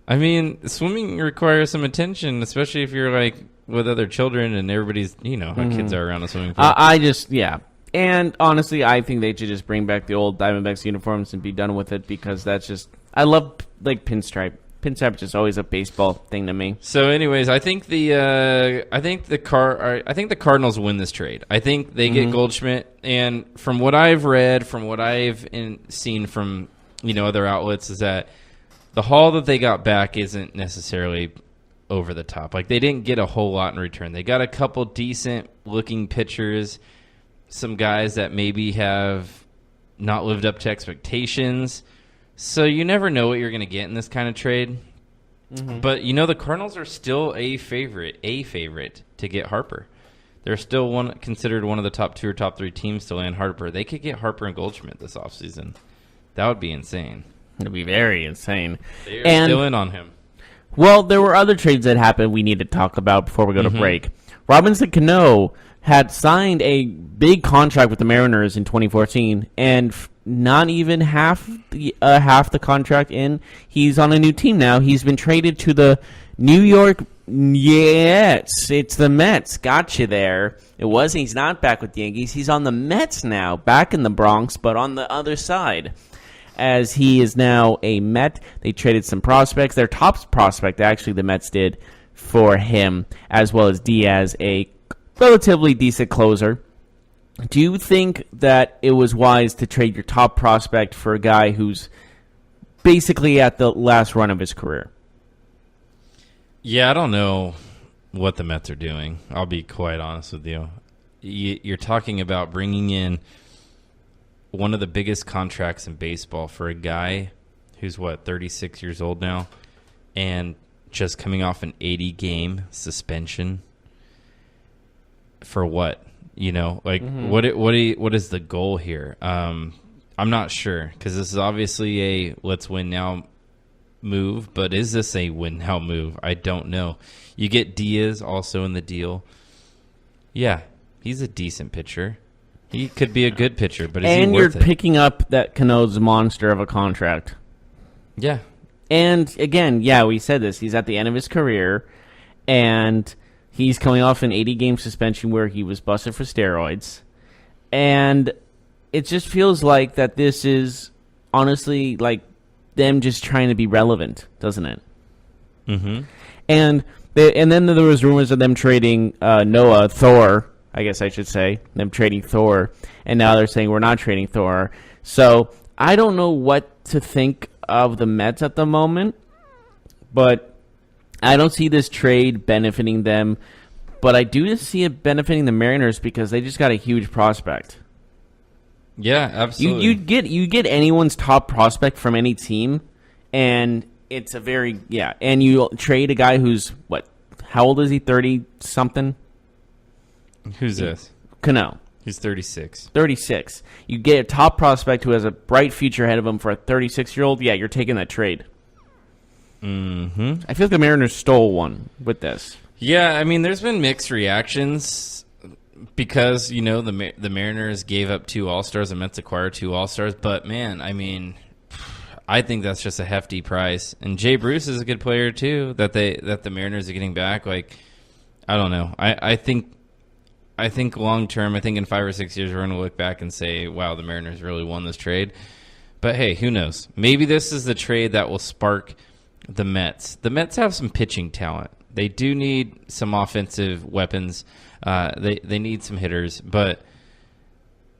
I mean, swimming requires some attention, especially if you're like with other children and everybody's, how kids are around a swimming pool. And honestly, I think they should just bring back the old Diamondbacks uniforms and be done with it, because that's just, I love like pinstripe. Pinstripe is just always a baseball thing to me. So, anyways, I think the Cardinals win this trade. I think they get Goldschmidt, and from what I've read, from what I've seen from other outlets, is that the haul that they got back isn't necessarily over the top. Like they didn't get a whole lot in return. They got a couple decent looking pitchers, some guys that maybe have not lived up to expectations. So you never know what you're going to get in this kind of trade. Mm-hmm. But, the Cardinals are still a favorite to get Harper. They're still considered one of the top 2 or top 3 teams to land Harper. They could get Harper and Goldschmidt this offseason. That would be insane. It would be very insane. They are still in on him. Well, there were other trades that happened we need to talk about before we go to break. Robinson Cano had signed a big contract with the Mariners in 2014, and not even half the contract in, he's on a new team now. He's been traded to the New York Mets. It's the Mets. Got you there. It wasn't. He's not back with the Yankees. He's on the Mets now, back in the Bronx, but on the other side. As he is now a Met, they traded some prospects. Their top prospect, actually, the Mets did for him, as well as Diaz, a relatively decent closer. Do you think that it was wise to trade your top prospect for a guy who's basically at the last run of his career? Yeah, I don't know what the Mets are doing. I'll be quite honest with you. You're talking about bringing in one of the biggest contracts in baseball for a guy who's, 36 years old now, and just coming off an 80-game suspension. For what? What is the goal here? I'm not sure, because this is obviously a let's win now move, but is this a win now move? I don't know. You get Diaz also in the deal. Yeah, he's a decent pitcher. He could be a good pitcher, but is he worth it? And you're picking up that Cano's monster of a contract. Yeah. And again, we said this. He's at the end of his career, and he's coming off an 80-game suspension where he was busted for steroids. And it just feels like that this is honestly like them just trying to be relevant, doesn't it? Mm-hmm. And then there was rumors of them trading Thor, I guess I should say, them trading Thor. And now they're saying we're not trading Thor. So I don't know what to think of the Mets at the moment, but I don't see this trade benefiting them, but I do see it benefiting the Mariners because they just got a huge prospect. Yeah, absolutely. You get anyone's top prospect from any team, and it's a very and you trade a guy who's how old is he? 30-something? Who's this? Cano. He's 36. 36. You get a top prospect who has a bright future ahead of him for a 36-year-old. Yeah, you're taking that trade. Mm-hmm. I feel like the Mariners stole one with this. Yeah, I mean, there's been mixed reactions because, the Mariners gave up 2 All-Stars and Mets acquired 2 All-Stars. But, man, I mean, I think that's just a hefty price. And Jay Bruce is a good player, too, that the Mariners are getting back. Like, I don't know. I think long-term, I think in 5 or 6 years, we're going to look back and say, wow, the Mariners really won this trade. But, hey, who knows? Maybe this is the trade that will spark the Mets. The Mets have some pitching talent. They do need some offensive weapons. They need some hitters. But,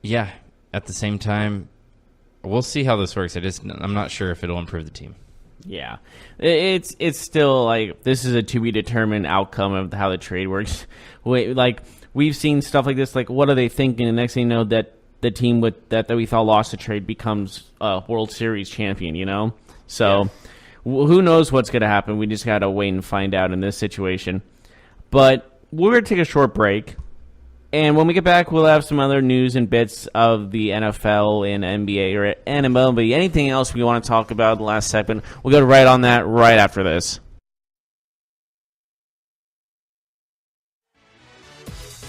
yeah, at the same time, we'll see how this works. I'm not sure if it'll improve the team. Yeah. It's still like this is a to-be-determined outcome of how the trade works. We've seen stuff like this. Like, what are they thinking? And next thing you know, that the team that we thought lost the trade becomes a World Series champion, So who knows what's going to happen. We just got to wait and find out in this situation. But we're going to take a short break. And when we get back, we'll have some other news and bits of the NFL and NBA or MLB. Anything else we want to talk about in the last segment, we'll go right on that right after this.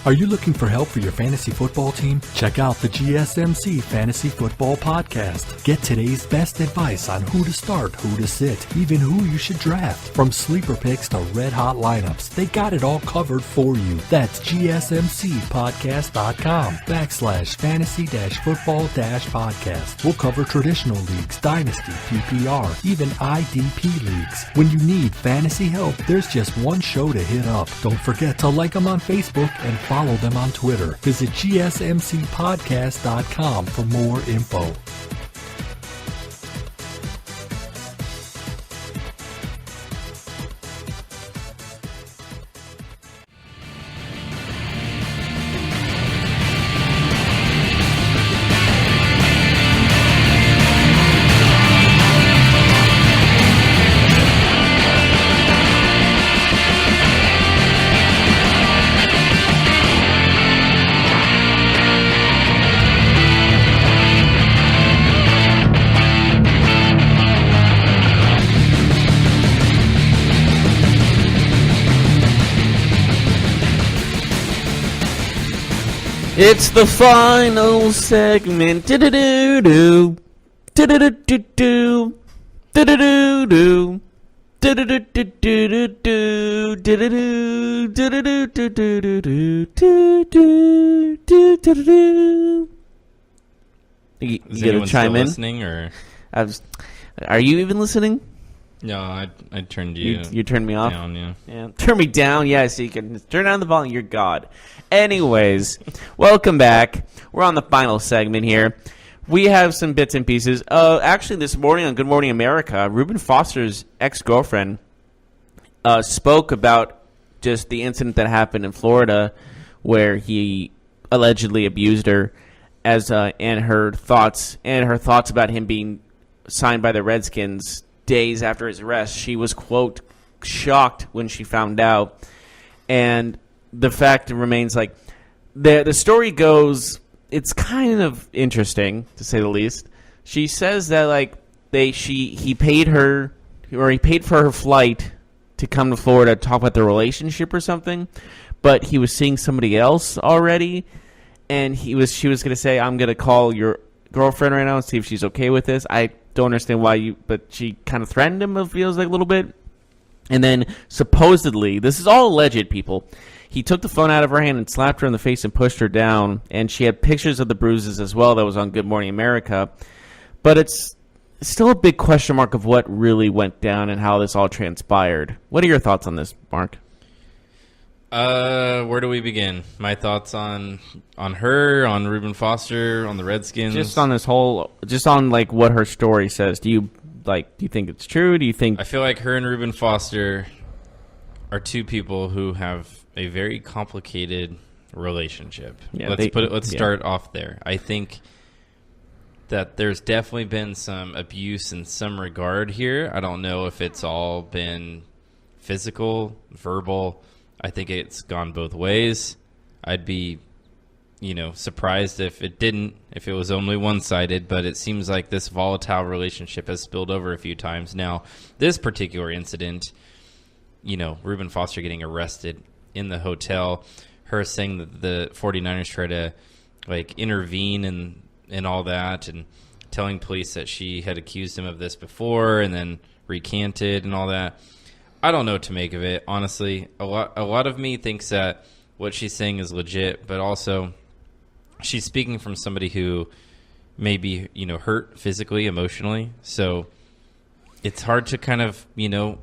Are you looking for help for your fantasy football team? Check out the GSMC Fantasy Football Podcast. Get today's best advice on who to start, who to sit, even who you should draft. From sleeper picks to red-hot lineups, they got it all covered for you. That's gsmcpodcast.com/fantasy-football-podcast. We'll cover traditional leagues, dynasty, PPR, even IDP leagues. When you need fantasy help, there's just one show to hit up. Don't forget to like them on Facebook and follow them on Twitter. Visit gsmcpodcast.com for more info. It's the final segment. Do-do-do-do. Do-do-do-do-do. Do-do-do-do. Do-do-do-do-do-do. Do-do-do-do-do-do. You gonna chime in? Listening, or are you even listening? no? I turned you. You turned me off. down, Yeah, turn me down. Yeah, so you can turn down the volume. You're God. Anyways, welcome back. We're on the final segment here. We have some bits and pieces. Actually, this morning on Good Morning America, Reuben Foster's ex-girlfriend spoke about just the incident that happened in Florida where he allegedly abused her, and her thoughts about him being signed by the Redskins days after his arrest. She was, quote, shocked when she found out. And the fact remains, like, the story goes, it's kind of interesting, to say the least. She says that, like, he paid for her flight to come to Florida to talk about their relationship or something, but he was seeing somebody else already, and she was going to say, I'm going to call your girlfriend right now and see if she's okay with this. I don't understand why but she kind of threatened him, it feels like, a little bit. And then, supposedly, this is all alleged, people, he took the phone out of her hand and slapped her in the face and pushed her down, and she had pictures of the bruises as well that was on Good Morning America. But it's still a big question mark of what really went down and how this all transpired. What are your thoughts on this, Mark? Where do we begin? My thoughts on her, on Reuben Foster, on the Redskins. Just on like what her story says. Do you think it's true? Do you think? I feel like her and Reuben Foster are two people who have a very complicated relationship. Yeah, let's start off there. I think that there's definitely been some abuse in some regard here. I don't know if it's all been physical, verbal. I think it's gone both ways. I'd be, surprised if it was only one-sided, but it seems like this volatile relationship has spilled over a few times. Now, this particular incident, Reuben Foster getting arrested in the hotel, her saying that the 49ers try to, intervene and all that, and telling police that she had accused him of this before and then recanted and all that. I don't know what to make of it, honestly. A lot of me thinks that what she's saying is legit, but also she's speaking from somebody who may be, hurt physically, emotionally. So it's hard to kind of,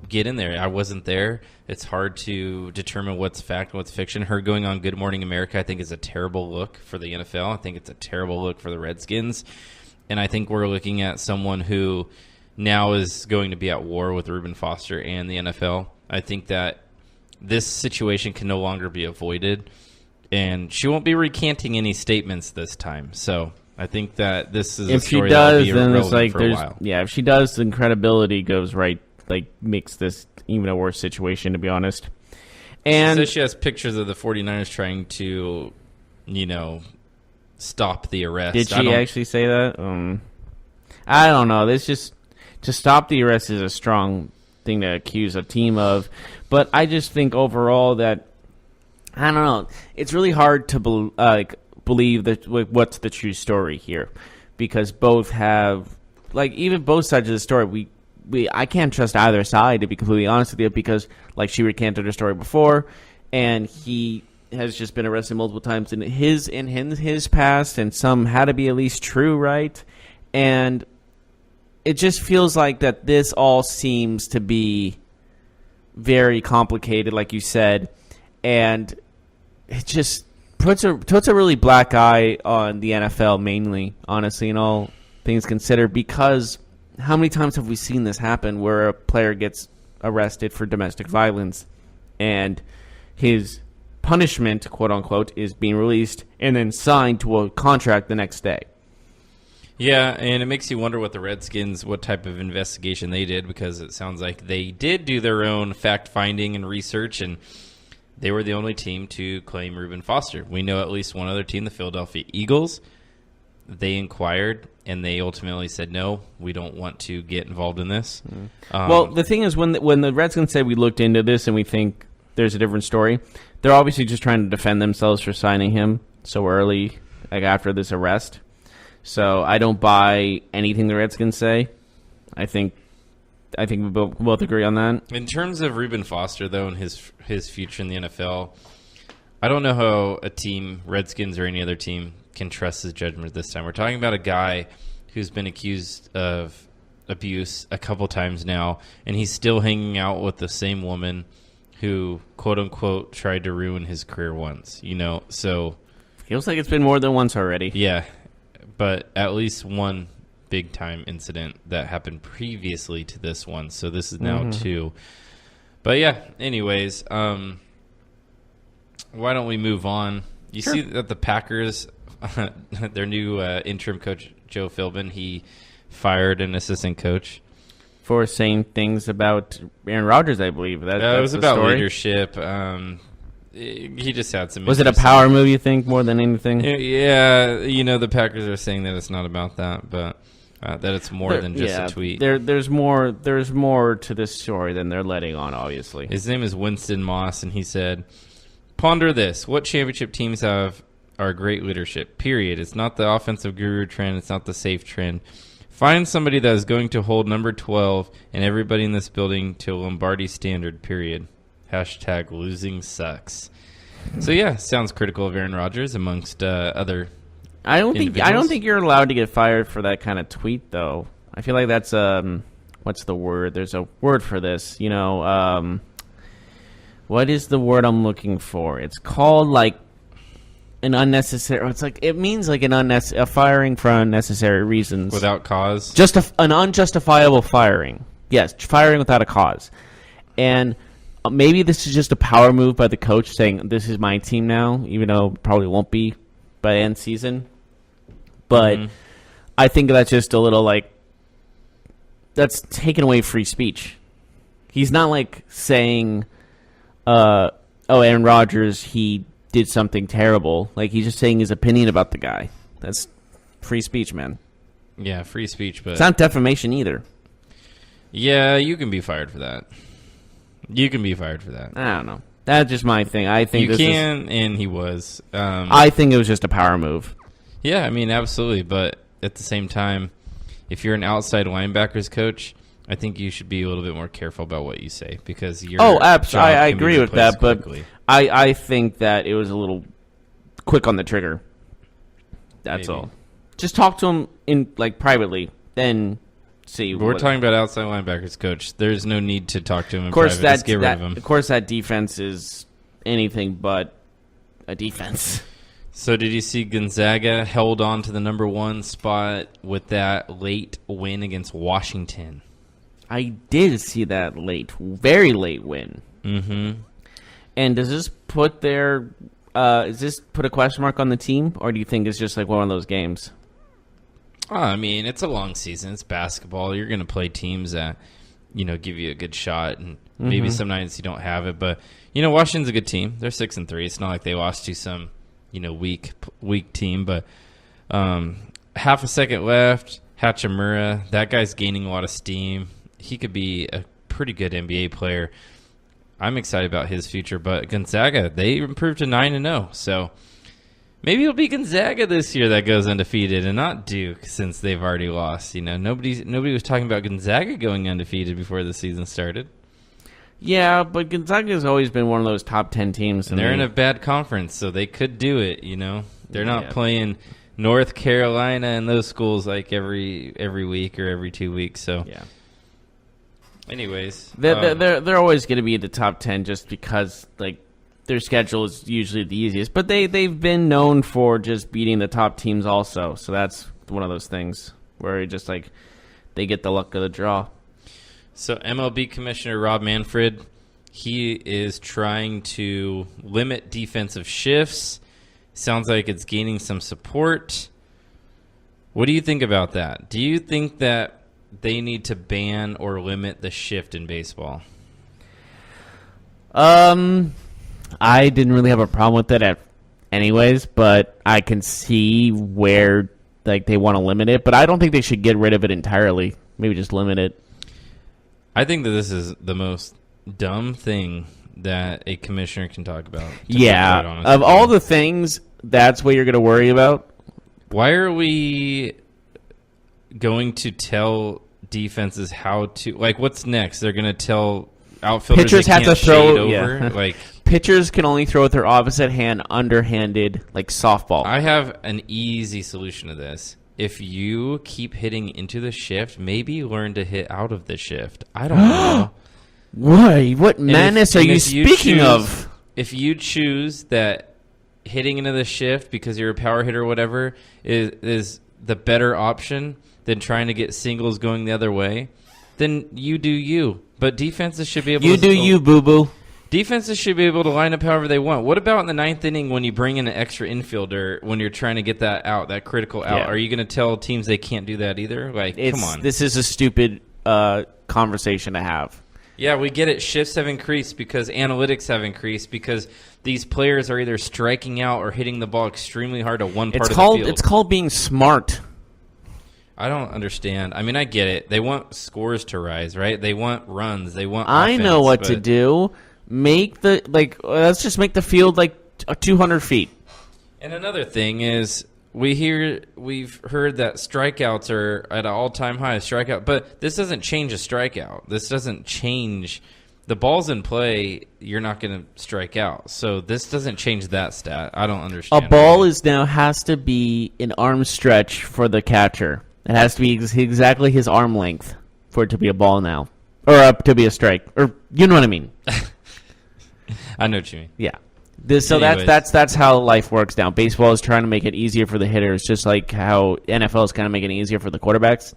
get in there. I wasn't there. It's hard to determine what's fact and what's fiction. Her going on Good Morning America, I think, is a terrible look for the NFL. I think it's a terrible look for the Redskins. And I think we're looking at someone who now is going to be at war with Reuben Foster and the NFL. I think that this situation can no longer be avoided, and she won't be recanting any statements this time. So I think that this is a story that will be relevant for a while. Yeah, if she does, then credibility goes right like makes this even a worse situation, to be honest. And so she has pictures of the 49ers trying to, stop the arrest. Did she actually say that? I don't know. This just to stop the arrest is a strong thing to accuse a team of, but I just think overall that I don't know. It's really hard to believe that what's the true story here, because both have even both sides of the story. I can't trust either side, to be completely honest with you, because she recanted her story before, and he has just been arrested multiple times in his past, and some had to be at least true, right? And it just feels like that this all seems to be very complicated, like you said, and it just puts a really black eye on the NFL mainly, honestly, in all things considered, because how many times have we seen this happen where a player gets arrested for domestic violence and his punishment, quote unquote, is being released and then signed to a contract the next day? Yeah, and it makes you wonder what the Redskins, what type of investigation they did, because it sounds like they did do their own fact-finding and research, and they were the only team to claim Reuben Foster. We know at least one other team, the Philadelphia Eagles. They inquired, and they ultimately said, no, we don't want to get involved in this. Well, the thing is, when the Redskins said we looked into this and we think there's a different story, they're obviously just trying to defend themselves for signing him so early, after this arrest. So I don't buy anything the Redskins say. I think we both agree on that. In terms of Reuben Foster, though, and his future in the NFL, I don't know how a team, Redskins or any other team, can trust his judgment this time. We're talking about a guy who's been accused of abuse a couple times now, and he's still hanging out with the same woman who, quote unquote, tried to ruin his career once. So feels like it's been more than once already. Yeah, but at least one big time incident that happened previously to this one. So this is now two. But yeah, anyways, why don't we move on? You see that the Packers, their new interim coach, Joe Philbin, he fired an assistant coach for saying things about Aaron Rodgers, I believe. It was about leadership. He just had some. Was it a power move, you think, more than anything? Yeah, the Packers are saying that it's not about that, but that it's more than just a tweet. There's more to this story than they're letting on, obviously. His name is Winston Moss, and he said, "Ponder this: what championship teams have are great leadership? Period. It's not the offensive guru trend. It's not the safe trend. Find somebody that is going to hold number 12 and everybody in this building to a Lombardi standard. Period. Hashtag losing sucks." So yeah, sounds critical of Aaron Rodgers amongst other. I don't think you're allowed to get fired for that kind of tweet, though. I feel like that's what's the word? There's a word for this. What is the word I'm looking for? It's called an unnecessary. It means a firing for unnecessary reasons without cause. Just an unjustifiable firing. Yes, firing without a cause. And maybe this is just a power move by the coach saying, this is my team now, even though it probably won't be by the end season. But I think that's just a little that's taking away free speech. He's not saying, Aaron Rodgers, he did something terrible. He's just saying his opinion about the guy. That's free speech, man. Yeah, free speech, but it's not defamation either. Yeah, you can be fired for that. I don't know. That's just my thing. I think and he was. I think it was just a power move. Yeah, I mean, absolutely. But at the same time, if you're an outside linebackers coach, I think you should be a little bit more careful about what you say, because your absolutely. I agree with that, quickly. But I think that it was a little quick on the trigger. That's all. Just talk to him in privately, then see. We're talking about outside linebackers, coach. There's no need to talk to him in private. Just get rid of him. Of course, that defense is anything but a defense. So did you see Gonzaga held on to the number 1 spot with that late win against Washington? I did see that very late win. Mm-hmm. And does this put a question mark on the team, or do you think it's just one of those games? I mean, it's a long season. It's basketball. You're going to play teams that, give you a good shot, and maybe some nights you don't have it. But Washington's a good team. They're 6-3. It's not like they lost to some weak team. But half a second left. Hachimura, that guy's gaining a lot of steam. He could be a pretty good NBA player. I'm excited about his future. But Gonzaga, they improved to 9-0. So maybe it'll be Gonzaga this year that goes undefeated and not Duke, since they've already lost. Nobody was talking about Gonzaga going undefeated before the season started. Yeah, but Gonzaga's always been one of those top 10 teams. And they're in a bad conference, so they could do it, They're not playing North Carolina and those schools like every week or every 2 weeks. So, yeah. Anyways, they're always going to be in the top 10 just because their schedule is usually the easiest. But they've been known for just beating the top teams also. So that's one of those things where it just they get the luck of the draw. So MLB Commissioner Rob Manfred, he is trying to limit defensive shifts. Sounds like it's gaining some support. What do you think about that? Do you think that they need to ban or limit the shift in baseball? I didn't really have a problem with it anyways, but I can see where they want to limit it, but I don't think they should get rid of it entirely. Maybe just limit it. I think that this is the most dumb thing that a commissioner can talk about. Yeah, of all the things, that's what you're going to worry about. Why are we going to tell defenses how to what's next? They're going to tell outfielders pitchers they have can't to throw over. Pitchers can only throw with their opposite hand, underhanded, like softball. I have an easy solution to this. If you keep hitting into the shift, maybe learn to hit out of the shift. I don't know. What madness are you speaking of? If you choose that hitting into the shift because you're a power hitter or whatever is the better option than trying to get singles going the other way, then you do you. But defenses should be able to... You, boo-boo. Defenses should be able to line up however they want. What about in the ninth inning when you bring in an extra infielder when you're trying to get that out, that critical out? Yeah. Are you going to tell teams they can't do that either? Come on. This is a stupid conversation to have. Yeah, we get it. Shifts have increased because analytics have increased because these players are either striking out or hitting the ball extremely hard to one part of the field. It's called being smart. I don't understand. I mean, I get it. They want scores to rise, right? They want runs. They want I offense, know what to do. Let's just make the field 200 feet. And another thing is we've heard that strikeouts are at an all-time high strikeout, but this doesn't change a strikeout. This doesn't change the ball's in play. You're not going to strike out, so this doesn't change that stat. I don't understand. A ball has to be an arm stretch for the catcher. It has to be exactly his arm length for it to be a ball now, or to be a strike, or you know what I mean. I know what you mean. Yeah. That's how life works now. Baseball is trying to make it easier for the hitters, just like how NFL is kind of making it easier for the quarterbacks.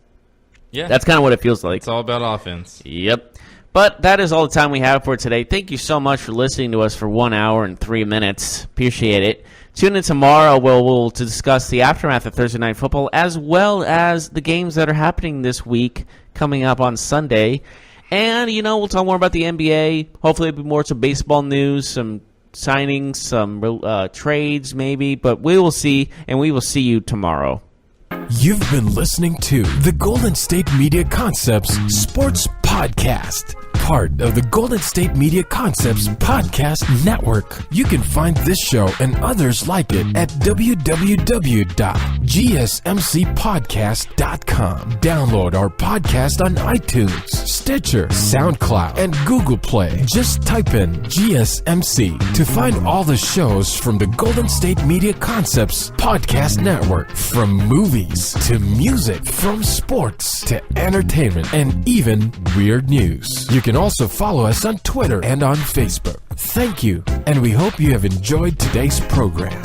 Yeah. That's kind of what it feels like. It's all about offense. Yep. But that is all the time we have for today. Thank you so much for listening to us for 1 hour and 3 minutes. Appreciate it. Tune in tomorrow we'll to discuss the aftermath of Thursday Night Football as well as the games that are happening this week coming up on Sunday. And, we'll talk more about the NBA. Hopefully it'll be more some baseball news, some signings, some trades maybe. But we will see, and we will see you tomorrow. You've been listening to the Golden State Media Concepts Sports Podcast, part of the Golden State Media Concepts Podcast Network. You can find this show and others like it at www.gsmcpodcast.com. Download our podcast on iTunes, Stitcher, SoundCloud, and Google Play. Just type in GSMC to find all the shows from the Golden State Media Concepts Podcast Network, from movies to music, from sports to entertainment, and even weird news. You can also follow us on Twitter and on Facebook. Thank you, and we hope you have enjoyed today's program.